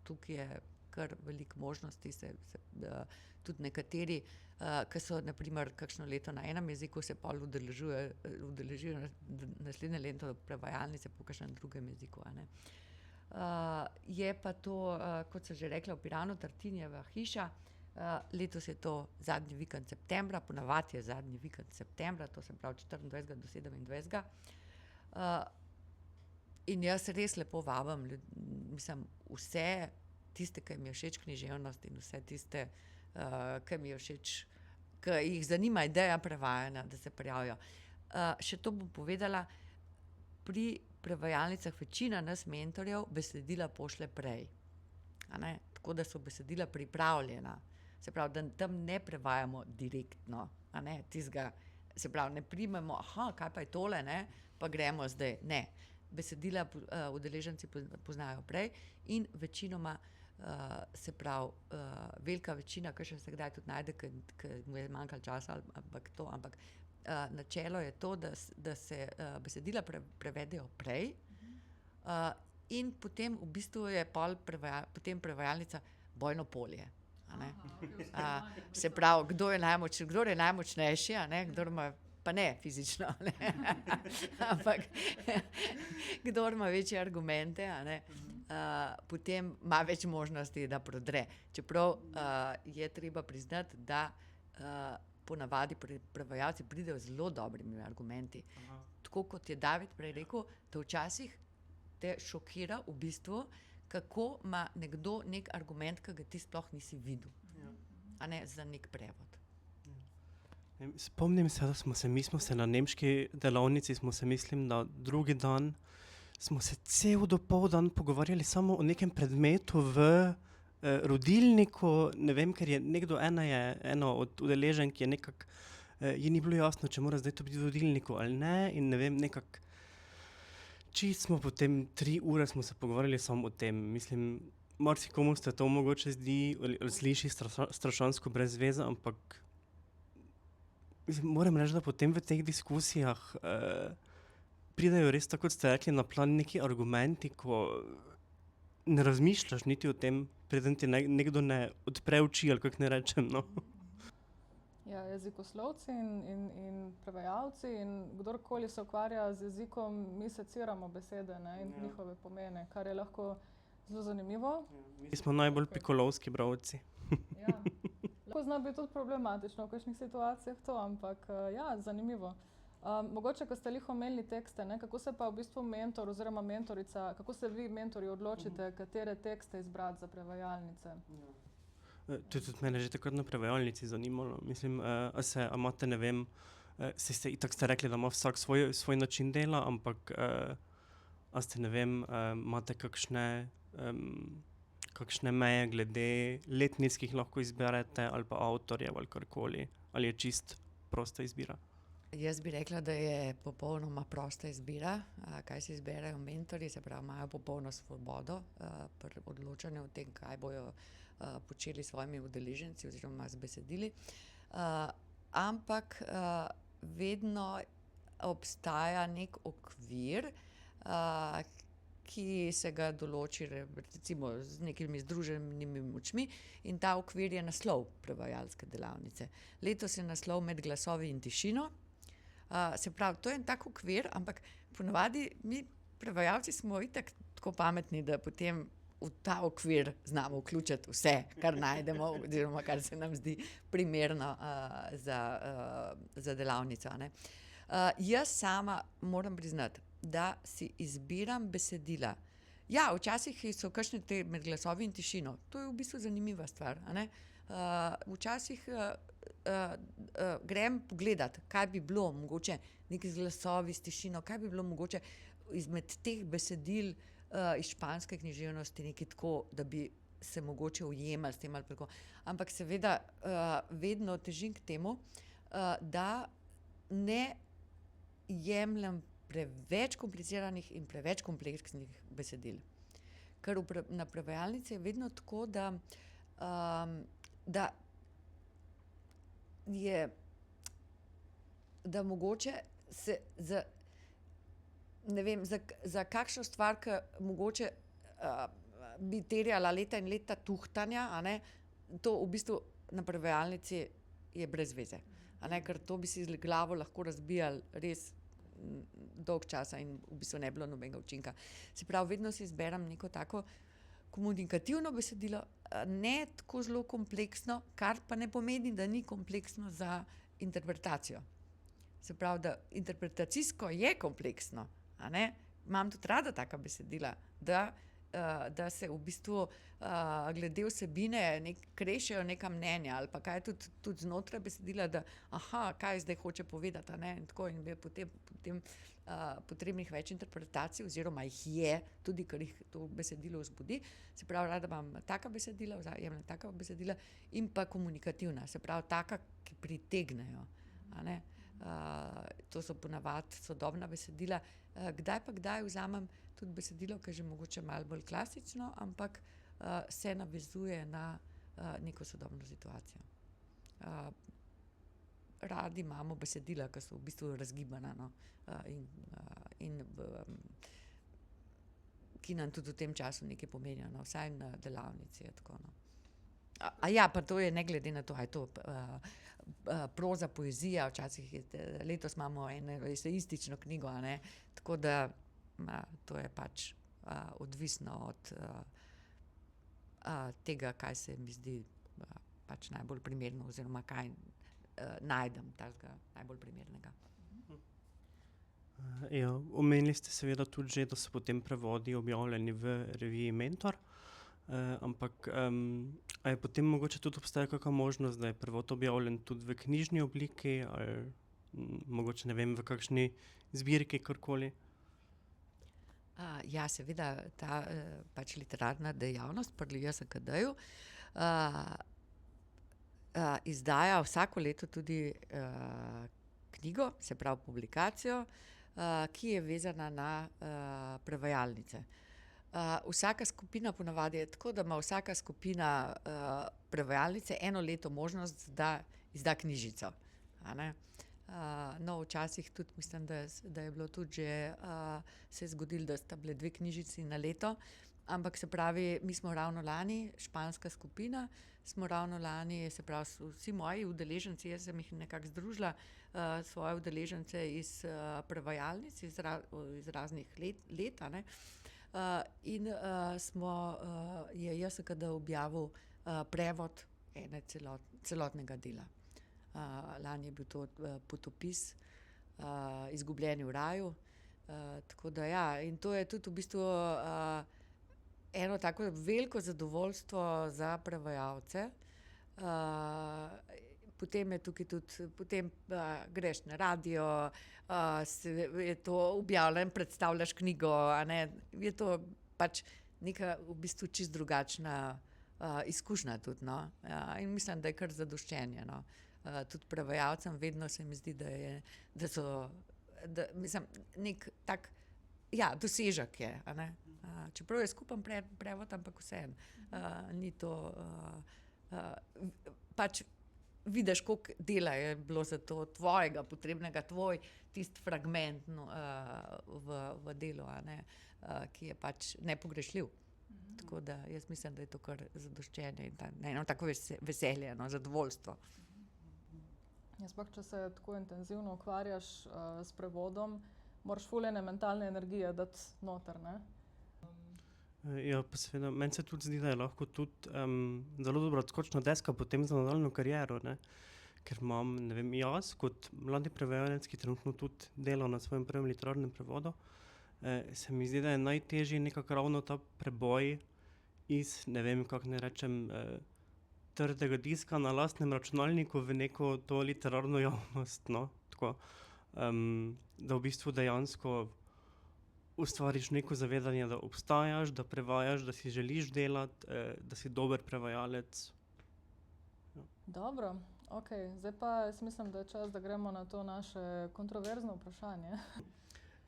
tukaj je kar veliko možnosti, tudi nekateri, ki so na primer kakšno leto na enem jeziku, se pol udeležijo naslednje leto prevajalnice po kakšnem drugem jeziku, a ne. Je pa to, kot sem že rekla, v Piranu, Tartinijeva hiša, Letos je to zadnji vikend septembra, ponavadi je zadnji vikend septembra, to se pravi 24. do 27. In jaz res lepo vabim vse tiste, ki jim je všeč književnost in vse tiste, ki mi je všeč, ki jih zanima ideja prevajanja, da se prijavijo. Še to bom povedala, pri prevajalnicah večina nas mentorjev besedila pošlje prej. Tako da so besedila pripravljena. Se pravi, da tam ne prevajamo direktno. Tistega, se pravi, ne primemo, kaj pa je tole, ne? Pa gremo zdaj. Ne. Besedila udeleženci poznajo prej in večinoma, se pravi, velika večina, ki še se kdaj tudi najde, ker mu je manjkalo časa, ampak načelo je to, da se besedila prevedejo prej, in potem v bistvu je potem prevajalnica bojno polje. Se pravi, kdor je najmočnejši, kdor ima, pa ne fizično, ampak kdor ima večje argumente, potem ima več možnosti, da prodre. Čeprav je treba priznati, da ponavadi prevajalci pridejo z zelo dobrimi argumenti. Tako kot je David prej rekel, da včasih te šokira v bistvu, kako ima nekdo nek argument, ki ga ti sploh nisi videl, a ne za nek prevod. Spomnim se, da mi smo se na nemški delavnici, mislim, da drugi dan, smo se cel dopoldan pogovarjali samo o nekem predmetu v rodilniku, ne vem, ker je nekdo, eno od udeleženk je nekako, ji ni bilo jasno, če mora zdaj to biti v rodilniku ali ne, in ne vem, nekako, smo potem 3 ure smo se pogovarjali samo o tem. Mislim, marsikomu se to mogoče zdi, ali sliši strašansko brez veze, ampak moram reči, da potem v teh diskusijah pridejo res, tako kot ste rekli, na plan neki argumenti, ko ne razmišljaš niti o tem, preden ti nekdo ne odpre oči, ali kako ne rečem, no. Ja, jezikoslovci in prevajalci in kdorkoli se ukvarja z jezikom, mi seciramo besede, ne, in njihove pomene, kar je lahko zelo zanimivo. Mi smo najbolj pikolovski bralci. Ja. Lahko zna biti tudi problematično v kakšnih situacijah to, ampak zanimivo. Mogoče, ko ste lih omenili tekste, ne, kako se pa v bistvu mentor oziroma mentorica, kako se vi mentori odločite, katere tekste izbrati za prevajalnice? To je tudi mene že takrat na prevajalnici zanimalo. Mislim, a imate, ne vem, itak ste rekli, da ima vsak svoj način dela, ampak a ste, ne vem, imate kakšne meje glede letnic, ki jih lahko izberete, ali pa avtorjev, ali karkoli, ali je čist prosta izbira? Jaz bi rekla, da je popolnoma prosta izbira, kaj se izberejo mentorji, se pravi, imajo popolno svobodo pri odločanju o tem, kaj bojo počeli s svojimi udeleženci oziroma z besedili. Ampak vedno obstaja nek okvir, ki se ga določi recimo z nekimi združenimi močmi, in ta okvir je naslov prevajalske delavnice. Letos je naslov Med glasovi in tišino. Se pravi, to je en tak okvir, ampak ponavadi mi prevajalci smo itak tako pametni, da potem v ta okvir znamo vključiti vse, kar najdemo, oziroma kar se nam zdi primerno za delavnico. Jaz sama moram priznati, da si izbiram besedila. Ja, včasih so kakšne te Med glasovi in tišino. To je v bistvu zanimiva stvar. Včasih grem pogledat, kaj bi bilo mogoče neki z glasovi, s tišino, kaj bi bilo mogoče izmed teh besedil iz španske književnosti nekaj tako, da bi se mogoče ujemali s tem ali tako. Ampak seveda vedno težim k temu, da ne jemljem preveč kompliciranih in preveč kompleksnih besedil. Ker na prevajalnici je vedno tako, da mogoče se ne vem, za kakšno stvar, ki mogoče bi terjala leta in leta tuhtanja, to v bistvu na prevajalnici je brez veze. Ker to bi si z glavo lahko razbijali res dolg časa in v bistvu ne bilo nobenega učinka. Se pravi, vedno si izberem neko tako komunikativno besedilo, ne tako zelo kompleksno, kar pa ne pomeni, da ni kompleksno za interpretacijo. Se pravi, da interpretacijsko je kompleksno, a ne? Imam tudi rada taka besedila, da se v bistvu glede vsebine krešejo neka mnenja ali pa kaj tudi znotraj besedila, da kaj zdaj hoče povedati, a ne? In tako, in je potem potrebnih več interpretacij, oziroma jih je, tudi ker jih to besedilo vzbudi. Se pravi, rada imam taka besedila, jemljem taka besedila in pa komunikativna, se pravi, taka, ki pritegnejo, a ne? To so ponavadi sodobna besedila. Kdaj vzamem tudi besedilo, ki je že mogoče malo bolj klasično, ampak se navezuje na neko sodobno situacijo. Radi imamo besedila, ki so v bistvu razgibana, no, in ki nam tudi v tem času nekaj pomenijo, no, vsaj na delavnici je tako, no. Pa to je ne glede na to, a je to proza, poezija, včasih letos imamo eno esejistično knjigo, a ne, tako da to je pač odvisno od tega, kaj se mi zdi pač najbolj primerno, oziroma kaj najdem takega najbolj primernega. Ja, omenili ste seveda tudi že, da so potem prevodi objavljeni v reviji Mentor, ampak a je potem mogoče tudi obstaja kakšna možnost, da je prevod objavljen tudi v knjižni obliki ali mogoče, ne vem, v kakšni zbirki, karkoli? Ja, seveda, ta pač literarna dejavnost pri JSKD-ju izdaja vsako leto tudi knjigo, se pravi publikacijo, ki je vezana na prevajalnice. Vsaka skupina ponavadi je tako, da ima vsaka skupina prevajalnice eno leto možnost, da izda knjižico, a ne. No, včasih tudi mislim, da je bilo tudi že se je zgodilo, da sta bile 2 knjižici na leto, ampak se pravi, mi smo ravno lani, španska skupina, smo ravno lani, se pravi, vsi moji udeleženci, jaz sem jih nekako združila, svoje udeležence iz prevajalnic, iz raznih let, a ne. In je JSKD objavil prevod celotnega dela. Lani je bil to Potopis, Izgubljeni v raju, tako da ja, in to je tudi v bistvu eno tako veliko zadovoljstvo za prevajalce. Potem je tukaj tudi, potem greš na radio, je to objavljeno, predstavljaš knjigo, a ne, je to pač neka v bistvu čisto drugačna izkušnja tudi, no. In mislim, da je kar zadoščenje, no. Tudi prevajalcem vedno se mi zdi, da so, mislim, nek tak, ja, dosežek je, a ne. Čeprav je skupen prevod, ampak vseeno, ni to, pač vidiš, koliko dela je bilo za to tvojega, potrebnega, tvoj tisti fragment v delu, a ne, ki je pač nepogrešljiv. Tako da jaz mislim, da je to kar zadoščenje in eno tako veselje, no, zadovoljstvo. Sploh, če se tako intenzivno ukvarjaš s prevodom, moraš ful ene mentalne energije dati noter, ne? Ja, pa seveda, meni se tudi zdi, da je lahko tudi zelo dobra odskočna deska potem za nadaljnjo kariero, ne? Ker imam, ne vem, jaz kot mladi prevajalec, ki trenutno tudi dela na svojem prvem literarnem prevodu, se mi zdi, da je najtežji nekako ravno ta preboj iz, ne vem, kako ne rečem, trdega diska na lastnem računalniku v neko to literarno javnost, no, tako, da v bistvu dejansko ustvariš neko zavedanje, da obstajaš, da prevajaš, da si želiš delati, da si dober prevajalec. Ja. Dobro, okej, zdaj pa jaz mislim, da je čas, da gremo na to naše kontroverzno vprašanje.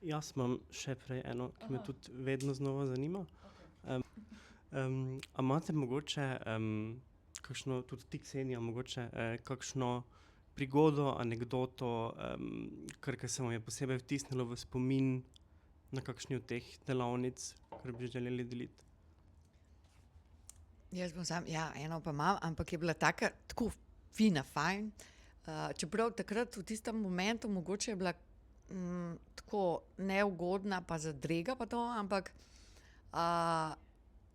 Jaz imam še prej eno, ki me tudi vedno znova zanima. A imate mogoče kakšno, tudi ti, Ksenija, mogoče kakšno prigodo, anekdoto, kar se vam je posebej vtisnilo v spomin na kakšni od teh delavnic, kar bi želeli deliti? Jaz bom eno pa imam, ampak je bila tako fina, fajn. Čeprav takrat v tistem momentu mogoče je bila tako neugodna pa zadrega pa to, ampak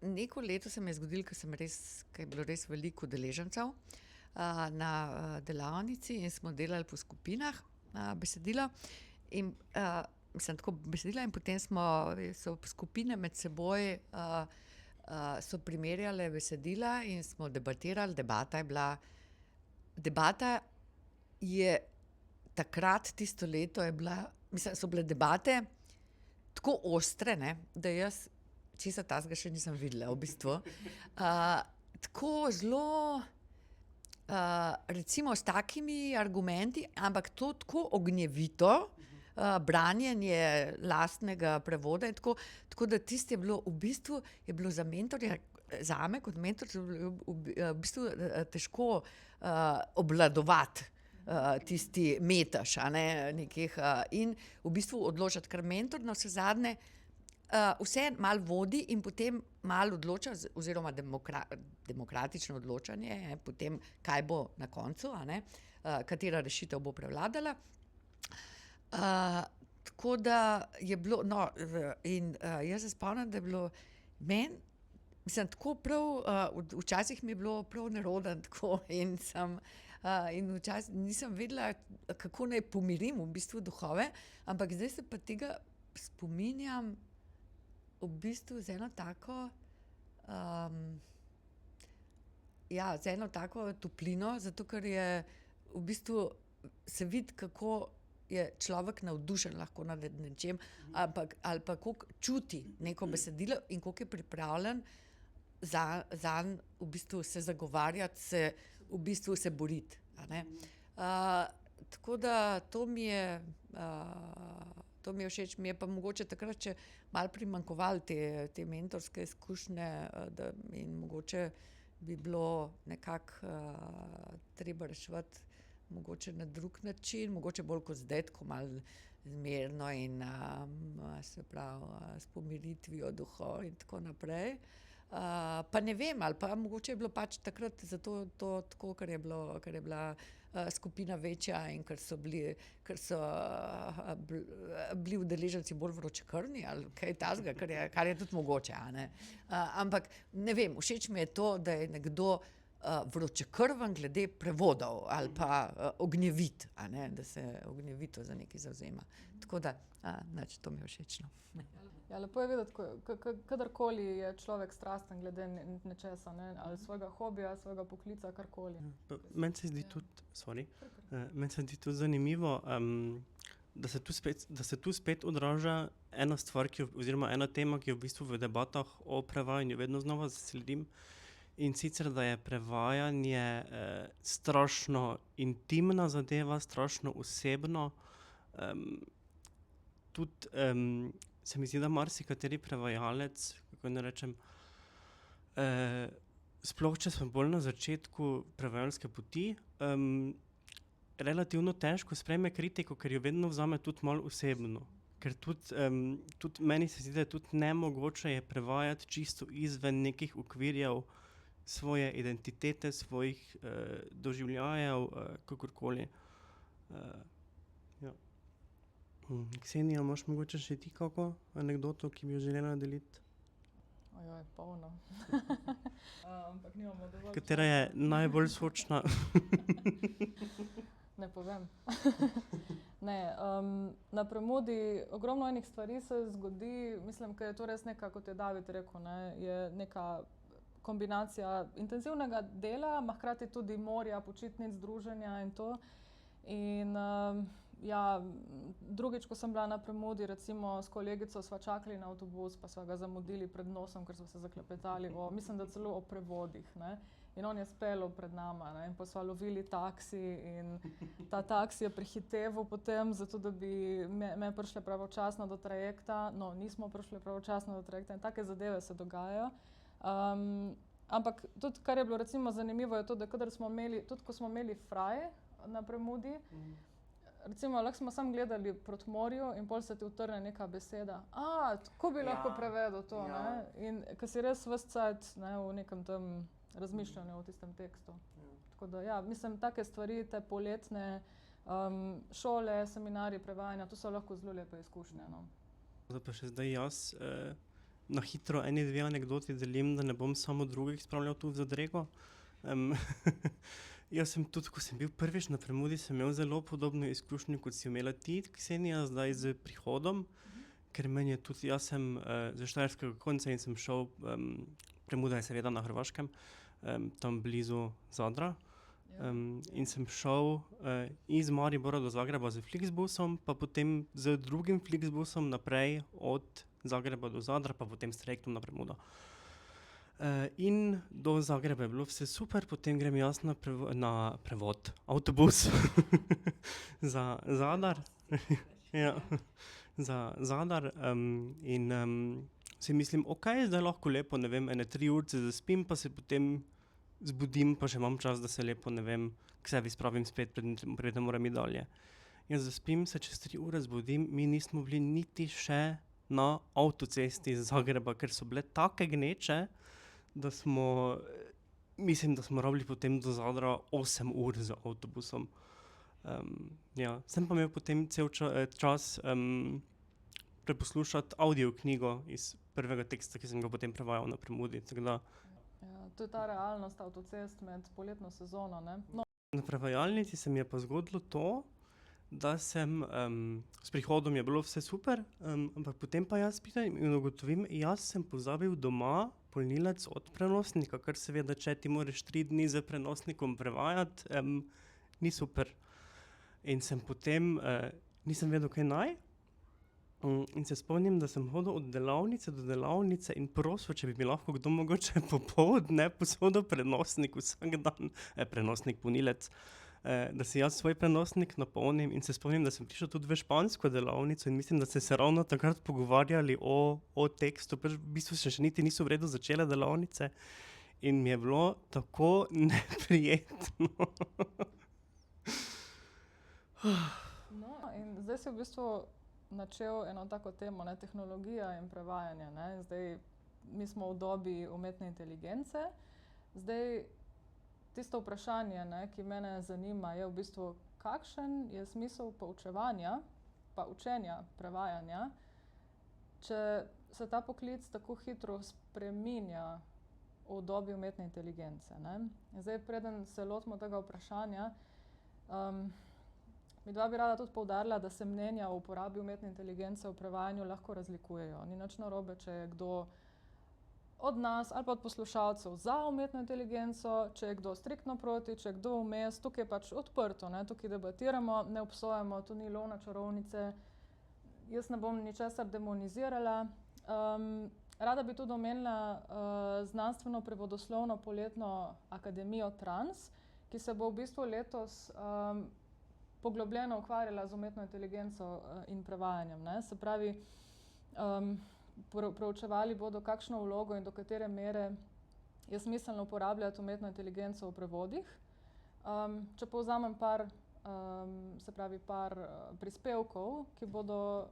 neko leto se mi je zgodilo, ko je bilo res veliko udeležencev na delavnici in smo delali po skupinah besedilo. In tako besedila in potem so skupine med seboj so primerjale besedila in smo debatirali. Debata je takrat, tisto leto je bila, mislim, so bile debate tako ostre, ne, da jaz česa takega še nisem videla, v bistvu. Tako zelo, recimo s takimi argumenti, ampak to tako ognjevito, branjenje lastnega prevoda in tako da tisto je bilo v bistvu, je bilo za mentorja, zame kot mentor, v bistvu težko obvladovati tisti metaš, nekih, in v bistvu odločati, ker mentor na vse zadnje vse malo vodi in potem malo odloča, oziroma demokratično odločanje, potem kaj bo na koncu, katera rešitev bo prevladala. Tako da je bilo, no, in jaz se spomnim, da je bilo meni, mislim, tako prav, včasih mi je bilo prav nerodno tako in včasih nisem vedela, kako naj pomirim v bistvu duhove, ampak zdaj se pa tega spominjam v bistvu z eno tako, z eno tako toplino, zato ker je v bistvu se vidi, kako je človek navdušen lahko nad nečem, ali pa koliko čuti neko besedilo in koliko je pripravljen zanj v bistvu se zagovarjati, v bistvu se boriti. Tako da to mi je všeč, mi je pa mogoče takrat še malo primanjkovalo te mentorske izkušnje, in mogoče bi bilo nekako treba reševati mogoče na drug način, mogoče bolj kot zdaj, tako malo zmerno in se pravi s pomiritvijo duhov in tako naprej. Pa ne vem, ali pa mogoče je bilo pač takrat zato to tako, ker je bila skupina večja in ker so bili udeleženci bolj vročekrvni ali kaj takega, kar je tudi mogoče, ampak ne vem, všeč mi je to, da je nekdo vročekrven glede prevodov ali pa ognjevit, da se ognjevito za nekaj zavzema. Tako da, to mi je všečno. Ja, lepo je videti, kadarkoli je človek strasten glede nečesa, ali svojega hobija, svojega poklica, karkoli. Meni se zdi tudi zanimivo, da se tu spet odraža ena stvar, oziroma ena tema, ki jo v bistvu v debatah o prevajanju vedno znova zasledim, in sicer, da je prevajanje strašno intimna zadeva, strašno osebno. Tudi se mi zdi, da marsikateri prevajalec, kako ne rečem, sploh če smo bolj na začetku prevajalske poti, relativno težko sprejme kritiko, ker jo vedno vzame tudi malo osebno. Ker tudi meni se zdi, da je tudi nemogoče je prevajati čisto izven nekih okvirjev svoje identitete, svojih doživljajev, kakorkoli. Ksenija, imaš mogoče še ti kako anekdoto, ki bi jo želela deliti? Ojoj, polno. Ampak nimamo dovolj. Katera je najbolj sočna? Ne povem. Ne, na Premudi ogromno enih stvari se zgodi, mislim, ker je to res neka, kot je David rekel, je neka kombinacija intenzivnega dela, hkrati tudi morja, počitnic, druženja in to. In drugič, ko sem bila na Premudi, recimo s kolegico sva čakali na avtobus, pa sva ga zamudili pred nosom, ker sva se zaklepetali mislim, da celo o prevodih, In on je speljal pred nama, in pa sva lovili taksi in ta taksi je prehiteval potem, zato da bi me prišle pravočasno do trajekta. No, nismo prišli pravočasno do trajekta in take zadeve se dogajajo. Ampak tudi, kar je bilo recimo zanimivo, je to, da kadar smo imeli, tudi ko smo imeli fraj na Premudi, recimo, lahko smo samo gledali proti morju in pol se ti utrne neka beseda. Tako bi lahko prevedel to, In ko si res ves cajt v nekem tem razmišljanju o tistem tekstu. Tako da, mislim, take stvari, te poletne šole, seminarji, prevajanja, to so lahko zelo lepe izkušnje. Zdaj pa še zdaj jaz na hitro eni dve anekdoti delim, da ne bom samo drugih spravljal tu v zadrego. Jaz sem tudi, ko sem bil prvič na Premudi, sem imel zelo podobno izkušnjo, kot si imela ti, Ksenija, zdaj z prihodom, ker meni je tudi, jaz sem z Štajerskega konca in sem šel, Premuda je seveda na Hrvaškem, tam blizu Zadra, in sem šel iz Maribora do Zagreba z Flixbusom, pa potem z drugim Flixbusom naprej od Zagreba do Zadra, pa potem s trajektom na Premudo. In do Zagreba je bilo vse super, potem grem jaz na prevod, avtobus za Zadar. Ja, za Zadar in si mislim, zdaj lahko lepo, ne vem, ene 3 urice zaspim, pa se potem zbudim, pa še imam čas, da se lepo, ne vem, k sebi spravim spet, preden moram iti dalje. Jaz zaspim, se čez 3 ure zbudim, mi nismo bili niti še na avtocesti iz Zagreba, ker so bile take gneče, da smo, mislim, da smo rabili potem do Zadra 8 ur z avtobusom. Ja, sem pa imel potem cel čas preposlušati audio knjigo iz prvega teksta, ki sem ga potem prevajal na Premudi, tako da. Ja, to je ta realnost avtocest med poletno sezono, ne? No. Na prevajalnici se mi je pa zgodilo to, da sem, s prihodom je bilo vse super, ampak potem pa jaz pitam in ugotovim, jaz sem pozabil doma polnilec od prenosnika, kar seveda, če ti moraš 3 dni z prenosnikom prevajati, ni super. In sem potem, nisem vedel, kaj naj, in se spomnim, da sem hodil od delavnice do delavnice in prosil, če bi mi lahko kdo mogoče popoldne posodil prenosnik vsak dan, prenosnik, polnilec, da si jaz svoj prenosnik napolnim in se spomnim, da sem prišel tudi v špansko delavnico in mislim, da ste se ravno takrat pogovarjali o tekstu, v bistvu še niti niso v redu začele delavnice in mi je bilo tako neprijetno. No, in zdaj si v bistvu načel eno tako temo, ne, tehnologija in prevajanje, ne. Zdaj, mi smo v dobi umetne inteligence, zdaj tisto vprašanje, ne, ki mene zanima, je v bistvu, kakšen je smisel poučevanja pa učenja prevajanja, če se ta poklic tako hitro spreminja v dobi umetne inteligence, ne. Zdaj, preden se lotimo tega vprašanja, midva bi rada tudi poudarila, da se mnenja o uporabi umetne inteligence v prevajanju lahko razlikujejo. Ni nič narobe, če je kdo od nas ali pa od poslušalcev za umetno inteligenco, če je kdo striktno proti, če je kdo vmes, tukaj je pač odprto, ne, tukaj debatiramo, ne obsojamo, to ni lov na čarovnice. Jaz ne bom ničesar demonizirala. Rada bi tudi omenila znanstveno prevodoslovno poletno akademijo Trans, ki se bo v bistvu letos poglobljeno ukvarjala z umetno inteligenco in prevajanjem, ne. Se pravi, proučevali bodo, kakšno vlogo in do katere mere je smiselno uporabljati umetno inteligenco v prevodih. Če povzamem par prispevkov, ki bodo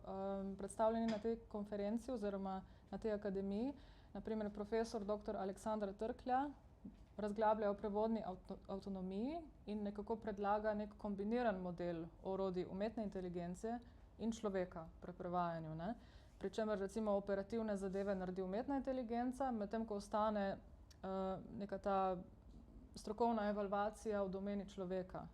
predstavljeni na tej konferenci oziroma na tej akademiji. Na primer, profesor dr. Aleksandar Trklja razglablja o prevodni avtonomiji in nekako predlaga nek kombiniran model orodij umetne inteligence in človeka pri prevajanju, ne. Pri čemer recimo operativne zadeve naredi umetna inteligenca, medtem ko ostane neka ta strokovna evalvacija v domeni človeka.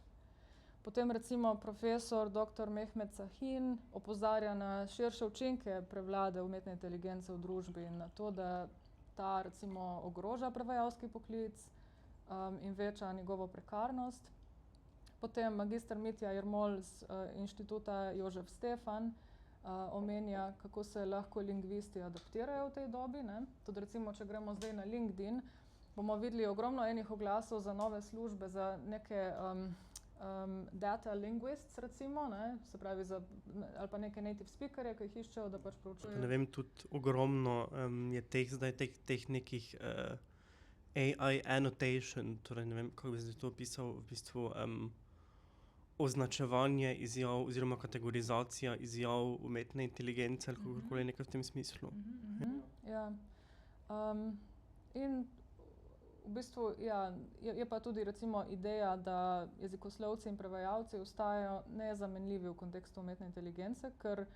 Potem recimo profesor dr. Mehmet Sahin opozarja na širše učinke prevlade umetne inteligence v družbi in na to, da ta recimo ogroža prevajalski poklic in veča njegovo prekarnost. Potem magister Mitja Jermol z Inštituta Jožef Stefan omenja, kako se lahko lingvisti adaptirajo v tej dobi, ne. Tudi recimo, če gremo zdaj na LinkedIn, bomo videli ogromno enih oglasov za nove službe, za neke data linguists recimo, ne, se pravi za, ali pa neke native speakerje, ki jih iščejo, da pač proučujejo. Ne vem, tudi ogromno je teh nekih AI annotation, torej ne vem, kako bi zdaj to opisal, v bistvu označevanje izjav oziroma kategorizacija izjav umetne inteligence ali kakorkoli nekaj v tem smislu. Ja. In v bistvu, ja, je pa tudi recimo ideja, da jezikoslovci in prevajalci ostajajo nezamenljivi v kontekstu umetne inteligence, ker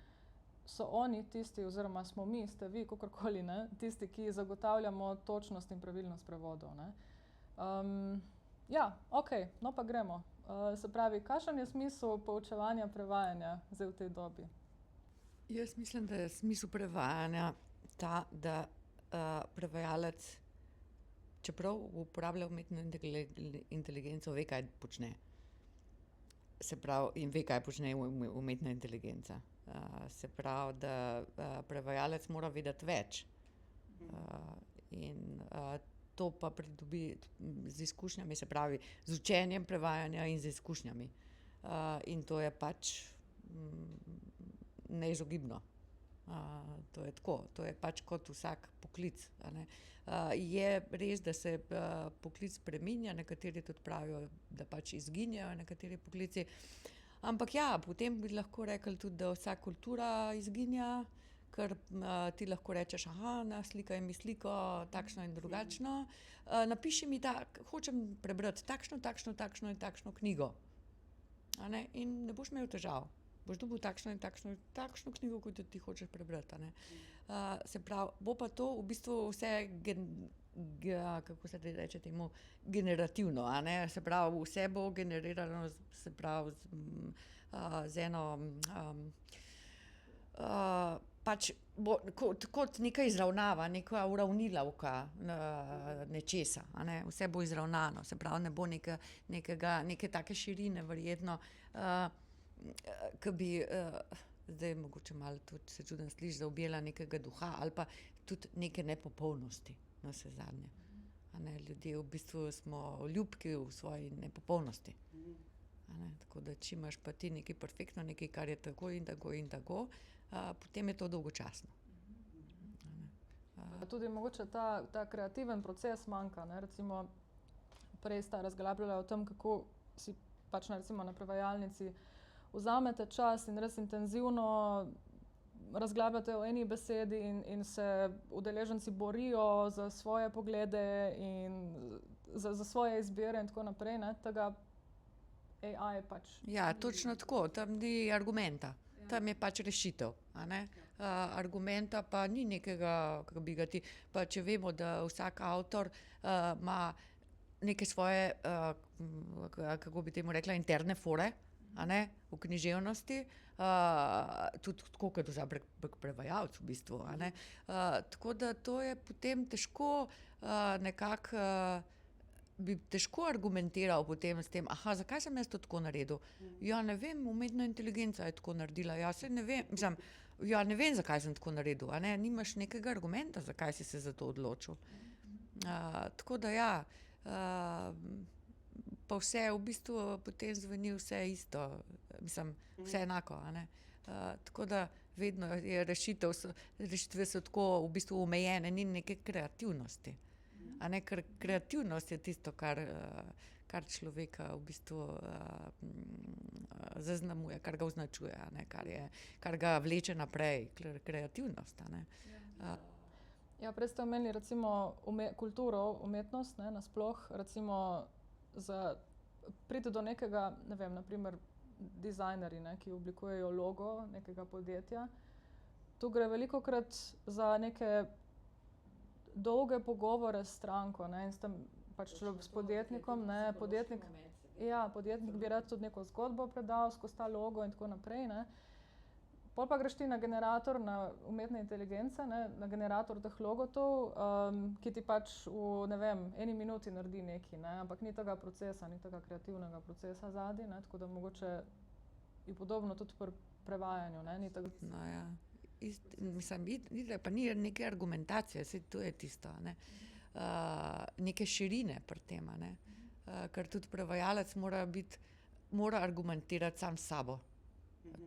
so oni tisti, oziroma smo mi, ste vi, kakorkoli, ne, tisti, ki zagotavljamo točnost in pravilnost prevodov, ne. Ja, okej, no pa gremo. Se pravi, kakšen je smisel poučevanja prevajanja zdaj v tej dobi? Jaz mislim, da je smisel prevajanja ta, da prevajalec, čeprav uporablja umetno inteligenco, ve, kaj počne. Se pravi, in ve, kaj počne umetna inteligenca. Se pravi, da prevajalec mora vedeti več. In to pa pridobi z izkušnjami, se pravi, z učenjem prevajanja in z izkušnjami. In to je pač neizogibno. To je tako, to je pač kot vsak poklic, a ne. Je res, da se poklic spreminja, nekateri tudi pravijo, da pač izginjajo nekateri poklici, ampak ja, potem bi lahko rekli tudi, da vsa kultura izginja, ker ti lahko rečeš, naslikaj mi sliko, takšno in drugačno, napiši mi hočem prebrati takšno in takšno knjigo, a ne, in ne boš imel težav. Boš dobil takšno in takšno knjigo, kot jo ti hočeš prebrati, a ne. Se pravi, bo pa to v bistvu vse kako se reče temu, generativno, a ne, se pravi, vse bo generirano, se pravi, z eno pač bo kot neka izravnava, neka uravnilovka nečesa, a ne, vse bo izravnano, se pravi, ne bo neke take širine verjetno, ki bi, zdaj mogoče malo tudi se čudno sliši, zaobjela nekega duha ali pa tudi neke nepopolnosti navsezadnje. A ne, ljudje v bistvu smo ljubki v svoji nepopolnosti. A ne, tako da če imaš pa ti nekaj perfektno, nekaj, kar je tako in tako in tako, potem je to dolgočasno. Tudi mogoče ta kreativen proces manjka, ne, recimo prej sta razglabljala o tem, kako si pač recimo na prevajalnici vzamete čas in res intenzivno razglabljate o eni besedi in se udeleženci borijo za svoje poglede in za svoje izbire in tako naprej, ne, tega AI pač. Ja, točno tako, tam ni argumenta, tam je pač rešitev, a ne. Argumenta pa ni nekega, kako bi ga ti, pa če vemo, da vsak avtor ima neke svoje, kako bi temu rekla, interne fore, a ne, v književnosti, tudi tako kot prevajalec v bistvu, a ne. Tako da to je potem težko nekako, bi težko argumentiral potem s tem, zakaj sem jaz to tako naredil? Ja, ne vem, umetna inteligenca je tako naredila, ja, saj ne vem, mislim, ja, ne vem, zakaj sem tako naredil, a ne, nimaš nekega argumenta, zakaj si se za to odločil. Tako da ja, pa vse v bistvu potem zveni vse isto, mislim, vse enako, a ne. Tako da vedno je rešitve so tako v bistvu omejene, ni neke kreativnosti. A ne, ker kreativnost je tisto, kar človeka v bistvu zaznamuje, kar ga označuje, a ne, kar ga vleče naprej, kreativnost, a ne. Ja, prej ste omenili recimo kulturo, umetnost, ne, nasploh, recimo priti do nekega, ne vem, na primer dizajnerji, ne, ki oblikujejo logo nekega podjetja. Tu gre velikokrat za neke dolge pogovore s stranko, ne, in s tem pač s podjetnikom, ne, podjetnik bi rad tudi neko zgodbo predal skozi ta logo in tako naprej, ne. Pol pa greš ti na generator, na umetne inteligence, ne, na generator teh logotov, ki ti pač v, ne vem, eni minuti naredi nekaj, ne, ampak ni tega procesa, ni tega kreativnega procesa zadaj, ne, tako da mogoče je podobno tudi pri prevajanju, ne, ni tega. No, ja. Mislim, pa ni neke argumentacije, saj to je tisto, a ne. Neke širine pri tem, a ne. Ker tudi prevajalec mora argumentirati sam s sabo.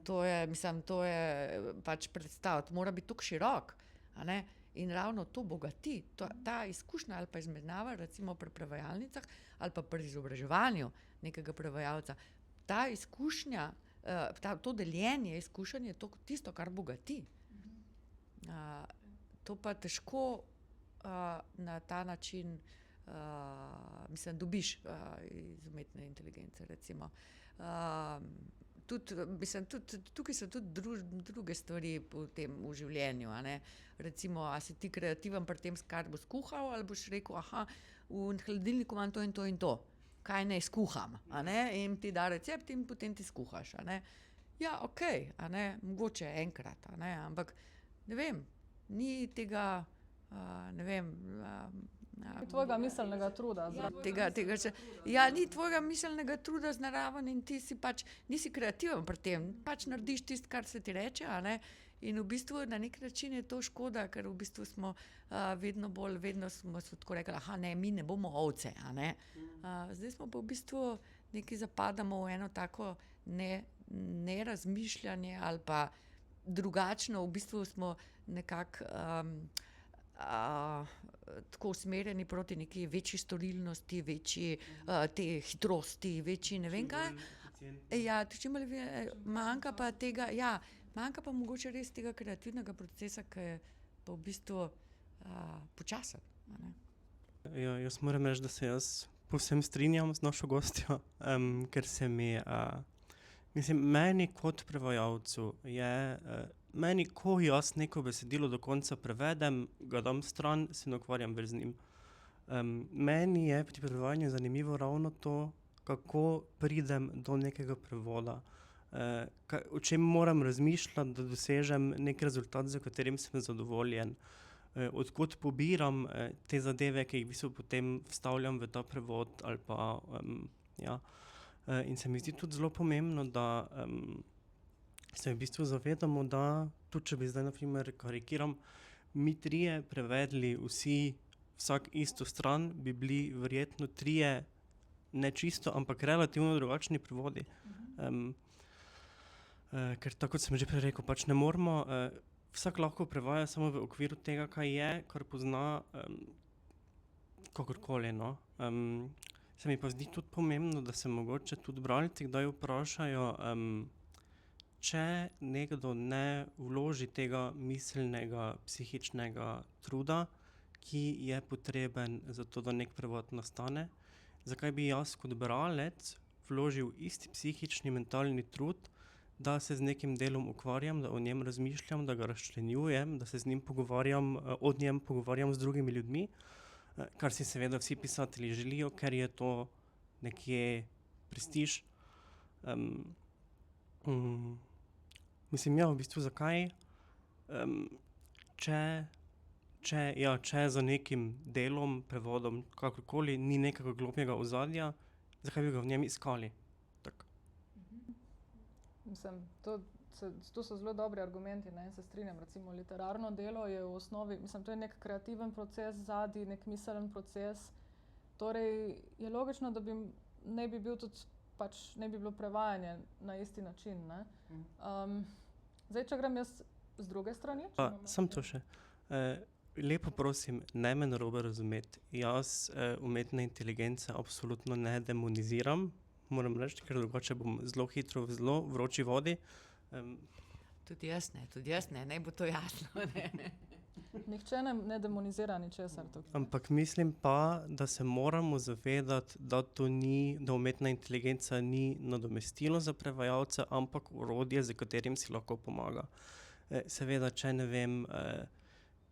To je, mislim, to je pač predstaviti, mora biti tako širok, a ne, in ravno to bogati, ta izkušnja ali pa izmenjava recimo pri prevajalnicah ali pa pri izobraževanju nekega prevajalca, ta izkušnja, to deljenje izkušenj je tisto, kar bogati. To pa težko na ta način, mislim, dobiš iz umetne inteligence recimo. tukaj so tudi druge stvari v življenju. A ne? Recimo, a si ti kreativen pri tem, kar boš skuhal, ali boš rekel, v hladilniku imam to in to in to. Kaj naj skuham? A ne? In ti da recept in potem ti skuhaš. A ne? Ja, okej, a ne? Mogoče enkrat, a ne? Ampak ne vem, ni tega, ne vem. Tvojega miselnega truda. Ni tvojega miselnega truda zraven in ti si nisi kreativen pri tem, narediš tisto, kar se ti reče, a ne? In v bistvu na nek način je to škoda, ker v bistvu smo vedno smo tako rekli, ne, mi ne bomo ovce, a ne? Zdaj smo pa v bistvu nekaj zapadamo v eno tako nerazmišljanje ali pa drugačno, v bistvu smo nekako tako usmerjeni proti neki večji storilnosti, večji te hitrosti, večji ne vem kaj. Ja, manjka pa tega, manjka pa mogoče res tega kreativnega procesa, ki je pa v bistvu počasen. Ja, jaz moram reči, da se jaz povsem strinjam z našo gostjo, ker se mi, meni kot prevajalcu je, meni, ko jaz neko besedilo do konca prevedem, ga dam stran, se ne ukvarjam več z njim. Meni je pri prevajanju zanimivo ravno to, kako pridem do nekega prevoda. O čem moram razmišljati, da dosežem nek rezultat, za katerim sem zadovoljen. Odkot pobiram te zadeve, ki jih v bistvu potem vstavljam v ta prevod ali pa, in se mi zdi tudi zelo pomembno, da se v bistvu zavedamo, da tudi če bi zdaj, na primer, karikiram, mi trije prevedli vsak isto stran, bi bili verjetno trije ne čisto, ampak relativno drugačni prevodi. Ker tako, kot sem že prej rekel, ne moramo, vsak lahko prevaja samo v okviru tega, kaj je, kar pozna, kakorkoli, no. Se mi pa zdi tudi pomembno, da se mogoče tudi bralci kdaj vprašajo, če nekdo ne vloži tega miselnega, psihičnega truda, ki je potreben za to, da nek prevod nastane, zakaj bi jaz kot bralec vložil isti psihični, mentalni trud, da se z nekim delom ukvarjam, da o njem razmišljam, da ga razčlenjujem, da se z njim pogovarjam, o njem pogovarjam z drugimi ljudmi, kar si seveda vsi pisatelji želijo, ker je to nekje prestiž. V bistvu zakaj, če za nekim delom, prevodom, kakorkoli, ni nekega globljega ozadja, zakaj bi ga v njem iskali? To so zelo dobri argumenti, ne, in se strinjam. Recimo, literarno delo je v osnovi, to je nek kreativen proces zadaj, nek miselen proces. Torej je logično, da ne bi bilo prevajanje na isti način, ne. Zdaj, če grem jaz z druge strani. Samo to še. Lepo prosim, ne me narobe razumeti. Jaz umetne inteligence absolutno ne demoniziram, moram reči, ker drugače bom zelo hitro v zelo vroči vodi. Tudi jaz ne, naj bo to jasno, ne. Nihče ne demonizira ničesar tukaj. Ampak mislim pa, da se moramo zavedati, da da umetna inteligenca ni nadomestilo za prevajalca, ampak orodje, z katerim si lahko pomaga. Seveda, če ne vem,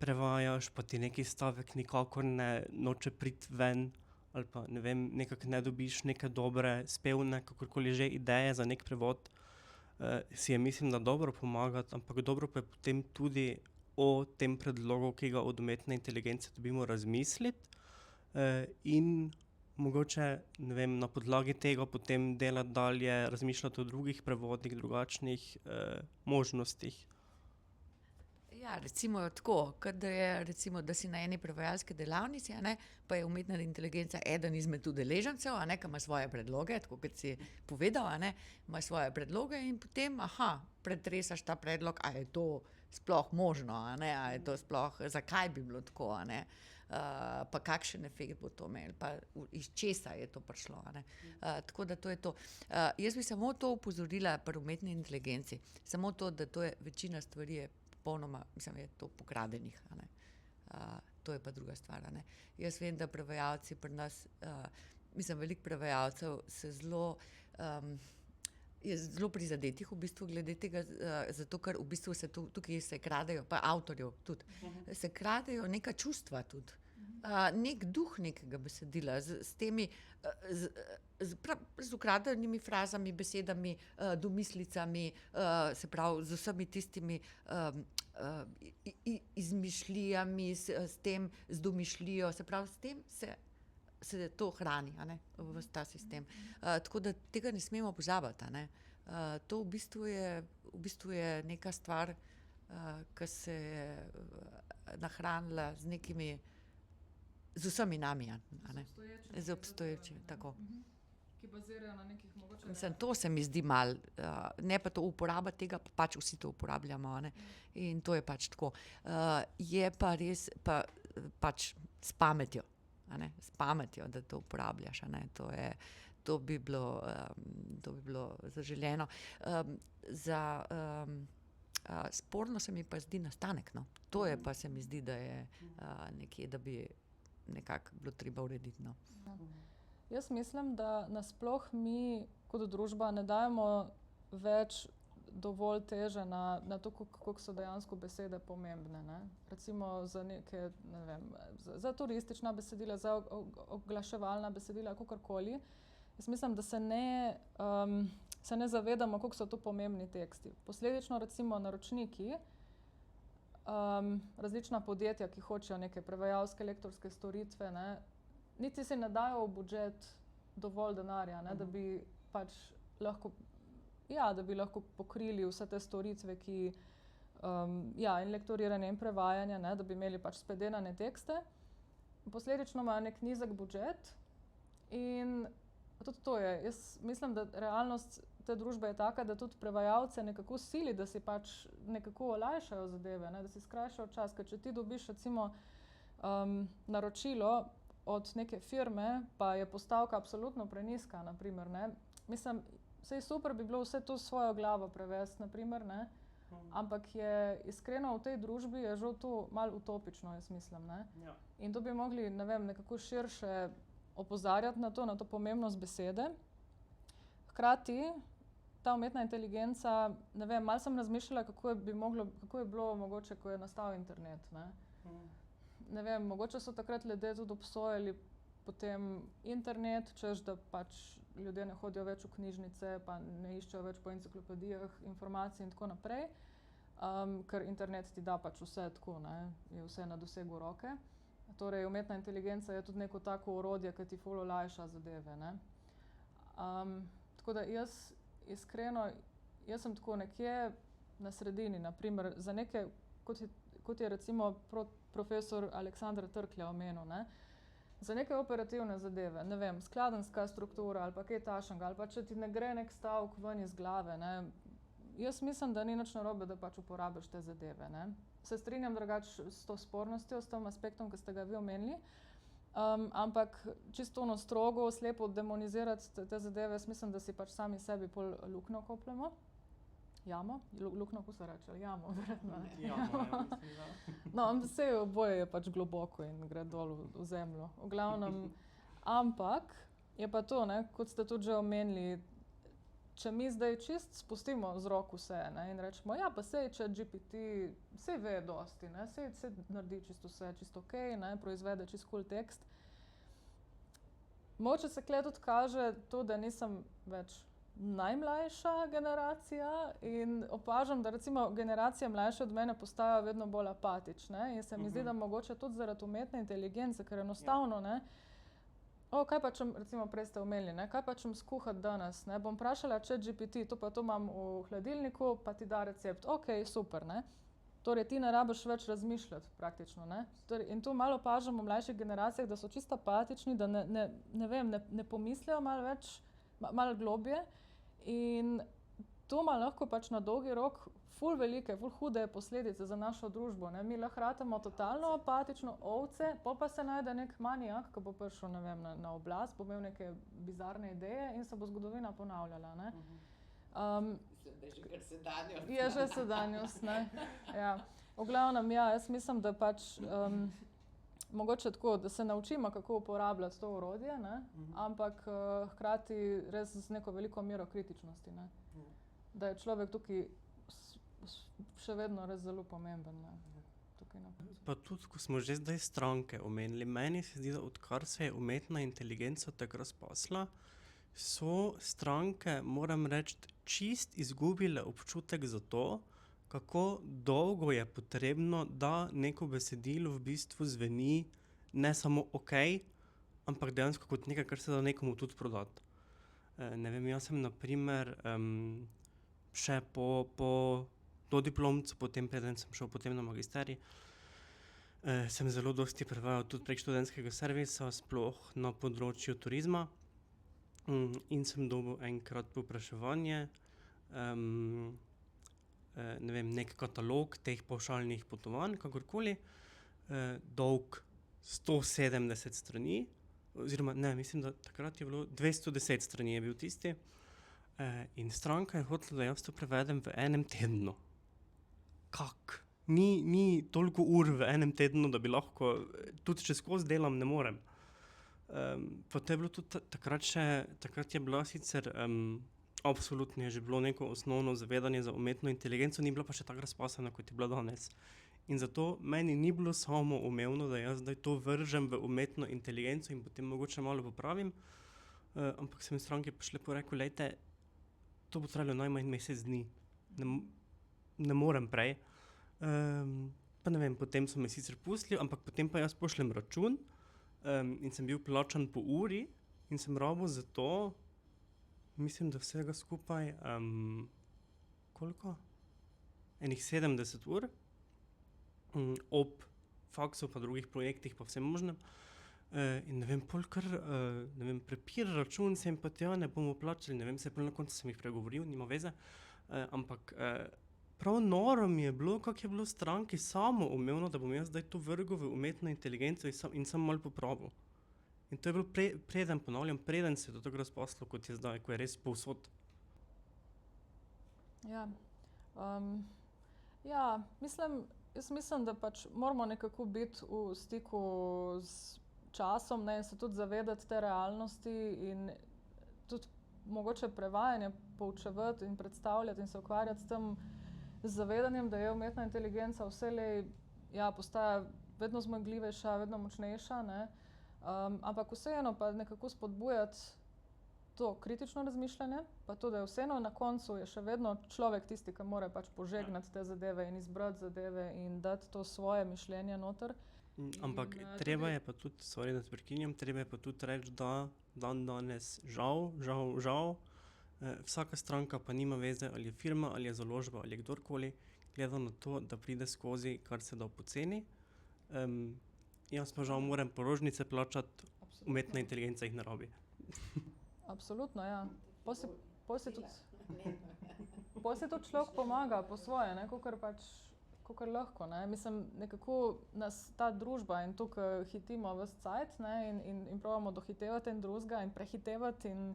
prevajaš, pa ti neki stavek nikakor ne noče priti ven, ali pa ne vem, nekako ne dobiš neke dobre, spevne, kakorkoli že ideje za nek prevod, si je mislim, da dobro pomagati, ampak dobro pa je potem tudi o tem predlogu, ki ga od umetne inteligence dobimo, razmisliti in mogoče, ne vem, na podlagi tega potem delati dalje, razmišljati o drugih prevodih, drugačnih možnostih. Ja, recimo tako, da si na eni prevajalski delavnici, a ne, pa je umetna inteligenca eden izmed udeležencev, a ne, ki ima svoje predloge, tako kot si povedal, a ne, ima svoje predloge in potem, pretresaš ta predlog, a je to sploh možno, a ne, a je to sploh, zakaj bi bilo tako, a ne, pa kakšen efekt bo to imel, pa iz česa je to prišlo, a ne. Tako da to je to. Jaz bi samo to opozorila pri umetni inteligenci, samo to, da to je večina stvari je popolnoma, je to pokradenih, a ne. To je pa druga stvar, a ne. Jaz vem, da prevajalci pri nas, veliko prevajalcev se zelo je zelo prizadetih v bistvu glede tega, zato ker v bistvu tukaj se kradejo, pa avtorjev tudi, se kradejo neka čustva tudi. Nek duh nekega besedila s temi z ukradenimi frazami, besedami, domislicami, se pravi z vsemi tistimi izmišljijami, s tem, z domišljijo, se pravi s tem se to hrani, a ne, v ta sistem. Tako da tega ne smemo pozabiti, a ne. To v bistvu je neka stvar, ki se je nahranila z vsemi nami, a ne. Z obstoječimi, tako. Ki bazirajo na nekih mogoče... Mislim, to se mi zdi malo, ne pa to uporaba tega, pač vsi to uporabljamo, a ne. In to je pač tako. Je pa res, pač s pametjo, a ne, s pametjo, da to uporabljaš, a ne, to bi bilo zaželeno. Sporno se mi pa zdi nastanek, no. To je pa se mi zdi, da je nekje, da bi nekako bilo treba urediti, no. Jaz mislim, da nasploh mi kot družba ne dajemo več dovolj teže na to, kako so dejansko besede pomembne, ne. Recimo za neke, ne vem, za turistična besedila, za oglaševalna besedila, kakorkoli. Jaz mislim, da se ne zavedamo, koliko so to pomembni teksti. Posledično recimo naročniki, različna podjetja, ki hočejo neke prevajalske, lektorske storitve, ne, niti si ne dajo v budžet dovolj denarja, ne, da bi pač lahko, da bi lahko pokrili vse te storitve, in lektoriranje in prevajanje, ne, da bi imeli pač spedenane tekste. Posledično imajo nek nizek budžet in tudi to je. Jaz mislim, da realnost te družbe je taka, da tudi prevajalce nekako sili, da si pač nekako olajšajo zadeve, ne, da si skrajšajo čas, ker če ti dobiš recimo naročilo od neke firme, pa je postavka absolutno prenizka, na primer, ne. Mislim, saj super bi bilo vse to svojo glavo prevesti, na primer, ne, ampak je iskreno v tej družbi je že to malo utopično, jaz mislim, ne. Ja. In to bi mogli, ne vem, nekako širše opozarjati na to pomembnost besede. Hkrati ta umetna inteligenca, ne vem, malo sem razmišljala, kako je bilo mogoče, ko je nastal internet, ne. Ne vem, mogoče so takrat ljudje tudi obsojali potem internet, češ da pač ljudje ne hodijo več v knjižnice, pa ne iščejo več po enciklopedijah informacij in tako naprej, ker internet ti da pač vse tako, ne, je vse na dosegu roke. Torej, umetna inteligenca je tudi neko tako orodje, ki ti ful olajša zadeve, ne. Tako da jaz iskreno, jaz sem tako nekje na sredini, na primer, za neke, kot je recimo profesor Aleksander Trklja omenil, ne, za neke operativne zadeve, ne vem, skladenjska struktura ali pa kaj takšnega, ali pa če ti ne gre nek stavek ven iz glave, ne, jaz mislim, da ni nič narobe, da pač uporabiš te zadeve, ne. Se strinjam drugače s to spornostjo, s tem aspektom, ki ste ga vi omenili, ampak čisto strogo, slepo demonizirati te zadeve, jaz mislim, da si pač sami sebi pol luknjo kopljemo. Jamo? Luknjo, kako se reče? Jamo, verjetno. Jamo, no, saj oboje je pač globoko in gre dol v zemljo. V glavnem, ampak je pa to, ne, kot ste tudi že omenili, če mi zdaj čist spustimo z rok vse, ne, in rečemo, ja, pa saj ChatGPT, saj ve dosti, ne, saj naredi čisto vse, čisto okej, ne, proizvede čist cool tekst. Mogoče se tule tudi kaže to, da nisem več najmlajša generacija in opažam, da recimo generacije mlajše od mene postajajo vedno bolj apatične in se mi zdi, da mogoče tudi zaradi umetne inteligence, ker enostavno, ne, kaj pa čem, recimo prej ste omenili, ne, kaj pa čem skuhati danes, ne, bom vprašala ChatGPT, to imam v hladilniku, pa ti da recept, okej, super, ne. Torej, ti ne rabiš več razmišljati praktično, ne. Torej, in tu malo opažam v mlajših generacijah, da so čisto apatični, da ne pomislijo malo več, malo globje. In to ima lahko pač na dolgi rok ful velike, ful hude posledice za našo družbo, ne. Mi lahko ratamo totalno apatično ovce, pol pa se najde nek manijak, ki bo prišel, ne vem, na oblast, bo imel neke bizarne ideje in se bo zgodovina ponavljala, ne. Je že kar sedanjost. Je že sedanjost, ne. Ja. V glavnem, ja, jaz mislim, da pač mogoče tako, da se naučimo, kako uporabljati to orodje, ne? Ampak hkrati res z neko veliko mero kritičnosti. Ne? Da je človek tukaj še vedno res zelo pomemben. Ne? Pa tudi, ko smo že zdaj stranke omenili, meni se zdi, da odkar se je umetna inteligenca tako razpasla, so stranke, moram reči, čist izgubile občutek za to, kako dolgo je potrebno, da neko besedilo v bistvu zveni ne samo ok, ampak dejansko kot nekaj, kar se da nekomu tudi prodati. Ne vem, jaz sem na primer še po dodiplomcu, potem preden sem šel potem na magisterij, sem zelo dosti prevajal tudi prek študentskega servisa, sploh na področju turizma, in sem dobil enkrat povpraševanje, ne vem, nek katalog teh pavšalnih potovanj, kakorkoli, dolg 170 strani, oziroma ne, mislim, da takrat je bilo 210 strani je bil tisti, in stranka je hotela, da jaz to prevedem v enem tednu. Kak? Ni toliko ur v enem tednu, da bi lahko, tudi če skozi delam, ne morem. Pa to je bilo tudi takrat je bila sicer, absolutno je že bilo neko osnovno zavedanje za umetno inteligenco, ni bila pa še tako razpasena, kot je bila danes. In zato meni ni bilo samo umevno, da jaz zdaj to vržem v umetno inteligenco in potem mogoče malo popravim, ampak sem stranki pa lepo rekel, lejte, to bo trajalo najmanj mesec dni. Ne morem prej. Pa ne vem, potem so me sicer pustili, ampak potem pa jaz pošljem račun, in sem bil plačan po uri in sem rabil za to, mislim, da vsega skupaj, koliko? Enih 70 ur, ob faksu pa drugih projektih pa vsem možnem. In ne vem, prepir račun sem pa tja, ne bomo plačali, ne vem, se na koncu sem jih pregovoril, nima veze, ampak prav noro mi je bilo, kako je bilo stranki samo umevno, da bom jaz zdaj to vrgel v umetno inteligenco in sam malo popravil. In to je bilo preden se je to tako razpaslo, kot je zdaj, ko je res povsod. Ja, jaz mislim, da pač moramo nekako biti v stiku z časom, ne, in se tudi zavedati te realnosti in tudi mogoče prevajanje poučevati in predstavljati in se ukvarjati s tem zavedanjem, da je umetna inteligenca vselej, ja, postaja vedno zmogljivejša, vedno močnejša, ne, ampak vseeno pa nekako spodbujati to kritično razmišljanje, pa to, da je vseeno na koncu je še vedno človek tisti, ki mora pač požegnati te zadeve in izbrati zadeve in dati to svoje mišljenje noter. Ampak treba je pa tudi, sorry, da te prekinjam, treba je pa tudi reči, da danes žal, vsaka stranka pa nima veze, ali je firma, ali je založba, ali je kdorkoli, gleda na to, da pride skozi, kar se da poceni. Jaz pa žal moram porožnice plačati, umetna inteligenca jih ne rabi. Absolutno, ja. Pol si tudi človek pomaga po svoje, ne, kakor lahko, ne. Mislim, nekako nas ta družba in tukaj hitimo ves cajt, ne, in probamo dohitevati en drugega in prehitevati in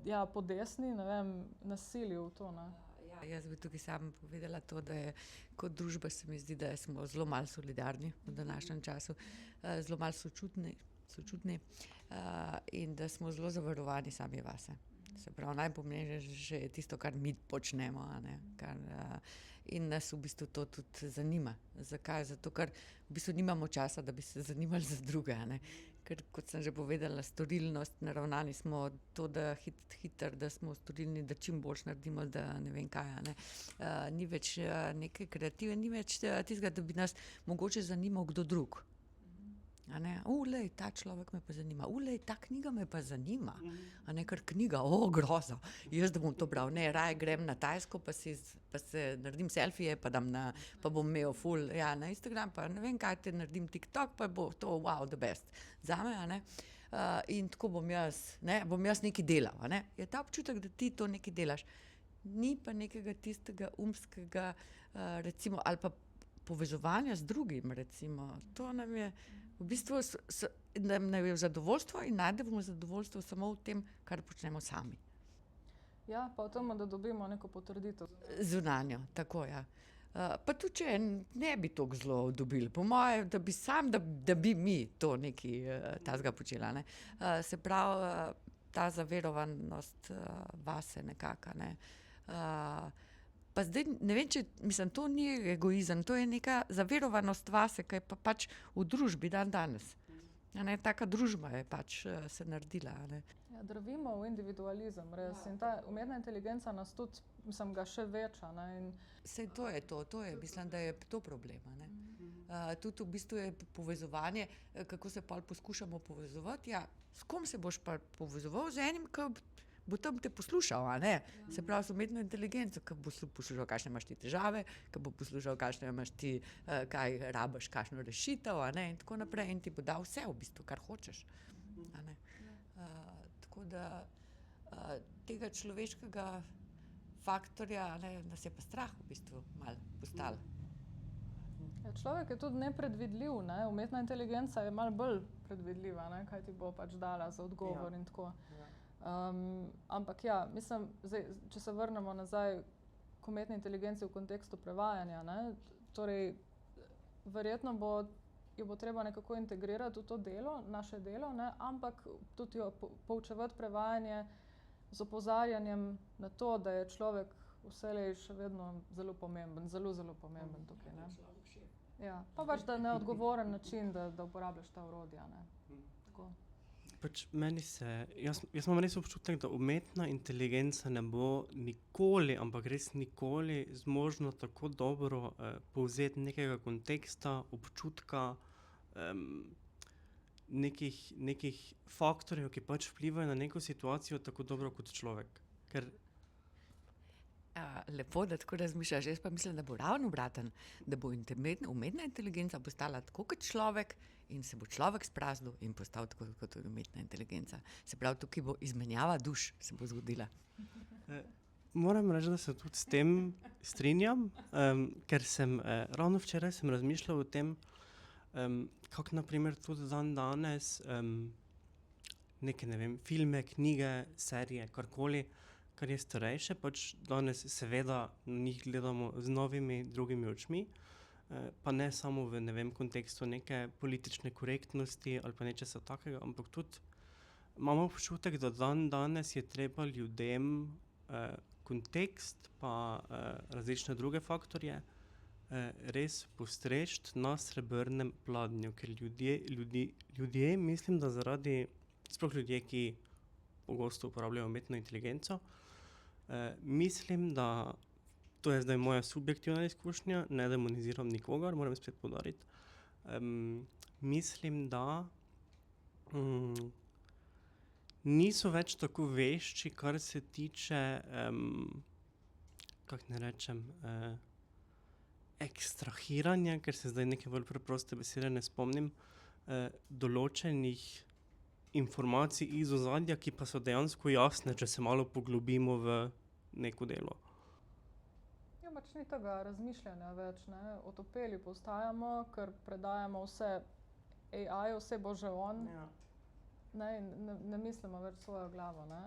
ja, po desni, ne vem, nasili v to, ne. Ja, jaz bi tukaj sama povedala to, da je kot družba se mi zdi, da smo zelo malo solidarni v današnjem času, zelo malo sočutni, in da smo zelo zavarovani sami vase. Se pravi, najpomembnejše je tisto, kar mi počnemo, a ne, in nas v bistvu to tudi zanima. Zakaj? Zato, ker v bistvu nimamo časa, da bi se zanimali za druge, a ne. Ker, kot sem že povedala, storilnost, naravnani smo to, da hitro, da smo storilni, da čim boljš naredimo, da ne vem kaj, a ne. Ni več neke kreative, ni več tistega, da bi nas mogoče zanimal kdo drug. A ne, lej, ta človek me pa zanima, lej, ta knjiga me pa zanima, a ne, ker knjiga, groza, jaz da bom to bral, ne, raje grem na Tajsko, pa se naredim selfije, pa bom imel ful, ja, na Instagram, pa ne vem kaj, te naredim TikTok, pa bo to, wow, the best, zame, a ne, in tako bom jaz nekaj delal, a ne, je ta občutek, da ti to nekaj delaš, ni pa nekega tistega umskega, recimo, ali pa povezovanja z drugim, recimo, to nam je v bistvu nam je zadovoljstvo in najdemo zadovoljstvo samo v tem, kar počnemo sami. Ja, pa v tem, da dobimo neko potrditev. Zunanjo, tako, ja. Pa tudi, če ne bi tako zelo dobili, po moje, da bi da bi mi to nekaj tazga počela. Ne. Se pravi, ta zaverovanost vase nekaka. Ne. Pa zdaj ne vem, če mislim, to ni egoizem, to je neka zaverovanost vase, ki je pa pač v družbi danes. Taka družba je pač se naredila. Ne. Ja, drvimo v individualizem, res. In ta umetna inteligenca nas tudi, mislim, ga še veča. Ne? In Sej to je, mislim, da je to problem. Ne. Tudi v bistvu je povezovanje, kako se pol poskušamo povezovati. Ja, s kom se boš pa povezoval? Z enim, ki bo tam te poslušal, a ne? Se pravi, s umetno inteligenco, ki bo poslušal, kakšne imaš ti težave, ki bo poslušal, kakšne imaš ti, kaj rabiš, kakšno rešitev, a ne? In tako naprej. In ti bo dal vse, v bistvu, kar hočeš. A ne? Tako da tega človeškega faktorja, ne, nas je pa strah v bistvu malo postalo. ja, človek je tudi nepredvidljiv, ne? Umetna inteligenca je malo bolj predvidljiva, ne? Kaj ti bo pač dala za odgovor in tako. Ampak ja, mislim, zdaj, če se vrnemo nazaj k umetni inteligenci v kontekstu prevajanja, ne? Torej, verjetno jo bo treba nekako integrirati v to delo, naše delo, ne? Ampak tudi jo poučevati prevajanje z opozarjanjem na to, da je človek vselej še vedno zelo pomemben, zelo pomemben tukaj. Ne? Ja, pa pač, da na odgovoren način, da uporabljaš ta orodja. Ne? Tako. Pač jaz imam res občutek, da umetna inteligenca ne bo nikoli, ampak res nikoli zmožna tako dobro povzeti nekega konteksta, občutka, nekih faktorjev, ki pač vplivajo na neko situacijo tako dobro kot človek. Ker lepo, da tako razmišljaš. Jaz pa mislim, da bo ravno obraten, da bo umetna inteligenca postala tako kot človek in se bo človek spraznil in postal tako kot umetna inteligenca. Se pravi, tukaj bo izmenjava duš se bo zgodila. Moram reči, da se tudi s tem strinjam, ker ravno včeraj sem razmišljal o tem, kako naprimer tudi danes neke, ne vem, filme, knjige, serije, karkoli, kar je starejše, pač danes seveda njih gledamo z novimi, drugimi očmi, pa ne samo v, ne vem, kontekstu neke politične korektnosti ali pa nečesa takega, ampak tudi imamo občutek, da danes je treba ljudem kontekst pa različne druge faktorje res postreči na srebrnem pladnju, ker ljudje, mislim, da zaradi, sploh ljudje, ki pogosto uporabljajo umetno inteligenco, mislim, da to je zdaj moja subjektivna izkušnja, ne demoniziram nikogar, moram spet poudariti. Mislim, da niso več tako vešči, kar se tiče, kako ne rečem, ekstrahiranja, ker se zdaj neke bolj preproste besede ne spomnim, določenih informacij iz ozadja, ki pa so dejansko jasne, če se malo poglobimo v neko delo. Ja, pač ni tega razmišljanja več, ne. Otopeli postajamo, ker predajamo vse AI, vse bo že on. Ja. Ne mislimo več svojo glavo, ne.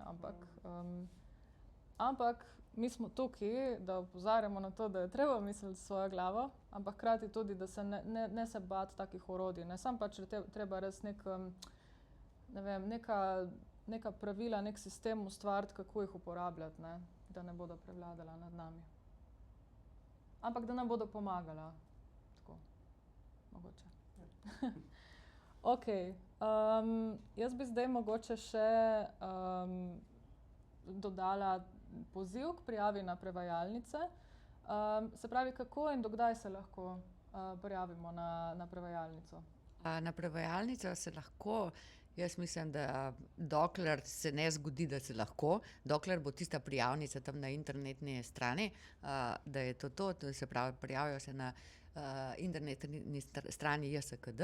Ampak mi smo tukaj, da opozarjamo na to, da je treba misliti svojo glavo, ampak hkrati tudi, da se ne se bati takih orodij, ne. Samo pač treba res ne vem, neka pravila, nek sistem ustvariti, kako jih uporabljati, ne, da ne bodo prevladala nad nami. Ampak da nam bodo pomagala. Tako, mogoče. Okej, jaz bi zdaj mogoče še dodala poziv k prijavi na prevajalnice. Se pravi, kako in do kdaj se lahko prijavimo na prevajalnico? Na prevajalnico se lahko, jaz mislim, da dokler se ne zgodi, da se lahko, dokler bo tista prijavnica tam na internetni strani, da je to, se pravi, prijavijo se na internetni strani JSKD,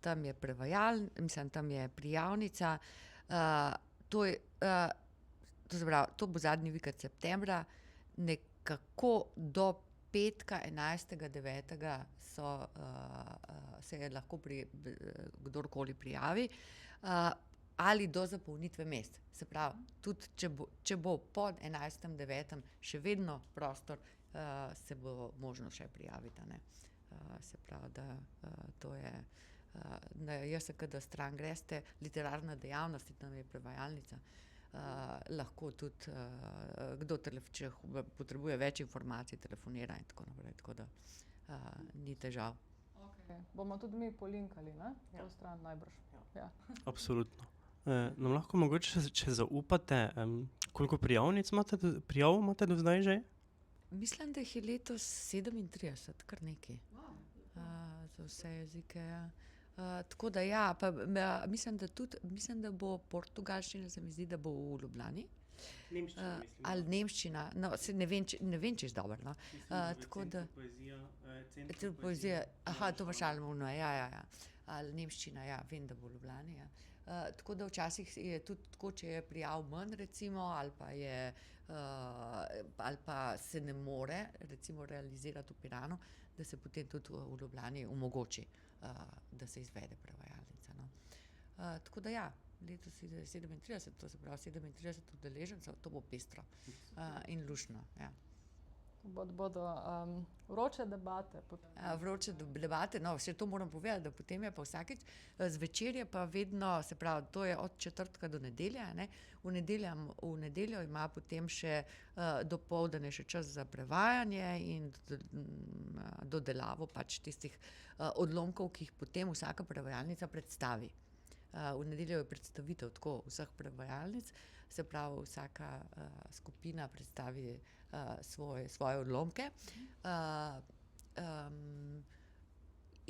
tam je tam je prijavnica, to se pravi, to bo zadnji vikend septembra, nekako do petka 11.9. Se lahko kdorkoli prijavi, ali do zapolnitve mest. Se pravi, tudi če bo pod 11.9. še vedno prostor se bo možno še prijaviti. A ne. Se pravi, da to je, jaz se, da stran greste, literarna dejavnost, tam je prevajalnica, lahko tudi, kdo če potrebuje več informacij, telefonira in tako naprej, tako da ni težav. Okay. Bomo tudi mi polinkali, ne? To stran najbrž. Ja. Absolutno. Nam lahko mogoče, če zaupate, koliko prijav imate do zdaj že? Mislim, da jih je letos 37, kar nekaj. Za vse jezike, ja. Tako da ja, pa mislim, da bo portugalščina, se mi zdi, da bo v Ljubljani. Nemščina, mislim. Ali nemščina, no, se ne vem čisto dobro, no. Tako da... Centru poezije. Aha, to imaš Almovno, ja. Ali nemščina, ja, vem, da bo v Ljubljani, ja. Tako da včasih je tudi tako, če je prijav manj, recimo, ali pa se ne more, recimo, realizirati v Piranu, da se potem tudi v Ljubljani omogoči, da se izvede prevajalnica, no. Tako da ja, letos je 37, to se pravi 37 udeležencev, to bo pestro in luštno, ja. Bodo vroče debate. Vroče debate, no, še to moram povedati, da potem je pa vsakič, zvečer je pa vedno, se pravi, to je od četrtka do nedelja, ne, v nedeljo ima potem še dopoldne še čas za prevajanje in dodelavo pač tistih odlomkov, ki jih potem vsaka prevajalnica predstavi. V nedeljo je predstavitev tako vseh prevajalnic, se pravi, vsaka skupina predstavi svoje odlomke.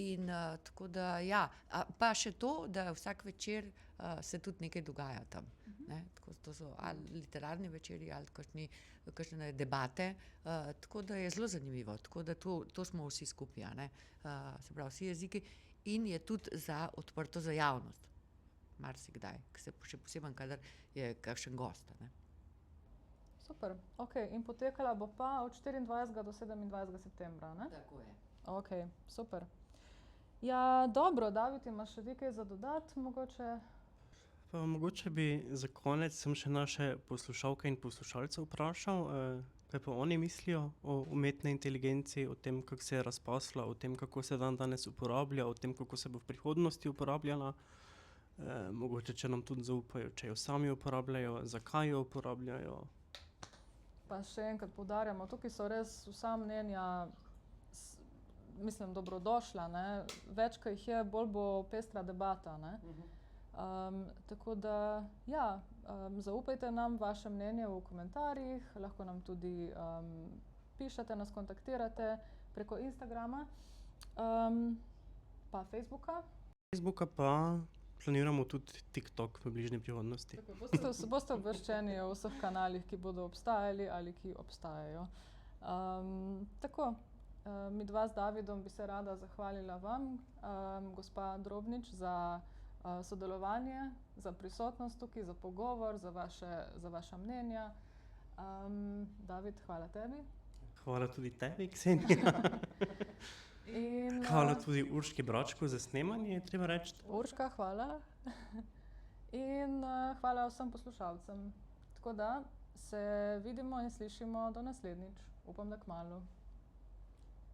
In tako da, ja, pa še to, da vsak večer se tudi nekaj dogaja tam. Ne? Tako, to so ali literarni večeri, ali kakšne debate, tako da je zelo zanimivo, tako da to smo vsi skupaj, ne? Se pravi, vsi jeziki in je tudi odprto za javnost. Marsikdaj, še posebej, kadar je kakšen gost, ne. Super, ok. In potekala bo pa od 24. do 27. septembra, ne? Tako je. Ok, super. Ja, dobro, David, imaš še ti kaj za dodati, mogoče? Pa mogoče bi za konec sem še naše poslušalke in poslušalce vprašal, kaj pa oni mislijo o umetni inteligenci, o tem, kako se je razpasla, o tem, kako se danes uporablja, o tem, kako se bo v prihodnosti uporabljala. Mogoče, če nam tudi zaupajo, če jo sami uporabljajo, zakaj jo uporabljajo. Pa še enkrat poudarjamo, tukaj so res vsa mnenja, mislim, dobrodošla, ne. Več, ko jih je, bolj bo pestra debata, ne. Tako da, ja, zaupajte nam vaše mnenje v komentarjih, lahko nam tudi pišete, nas kontaktirate preko Instagrama, pa Facebooka. Facebooka pa planiramo tudi TikTok v bližnji prihodnosti. Boste obveščeni o vseh kanalih, ki bodo obstajali ali ki obstajajo. Tako, midva z Davidom bi se rada zahvalila vam, gospa Drobnič, za sodelovanje, za prisotnost tukaj, za pogovor, za vaša mnenja. David, hvala tebi. Hvala tudi tebi, Ksenija. Hvala tudi Urški Bračko za snemanje, treba reči. Urška, hvala. In hvala vsem poslušalcem. Tako da se vidimo in slišimo do naslednjič. Upam, da kmalu.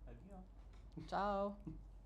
Adijo. Čau.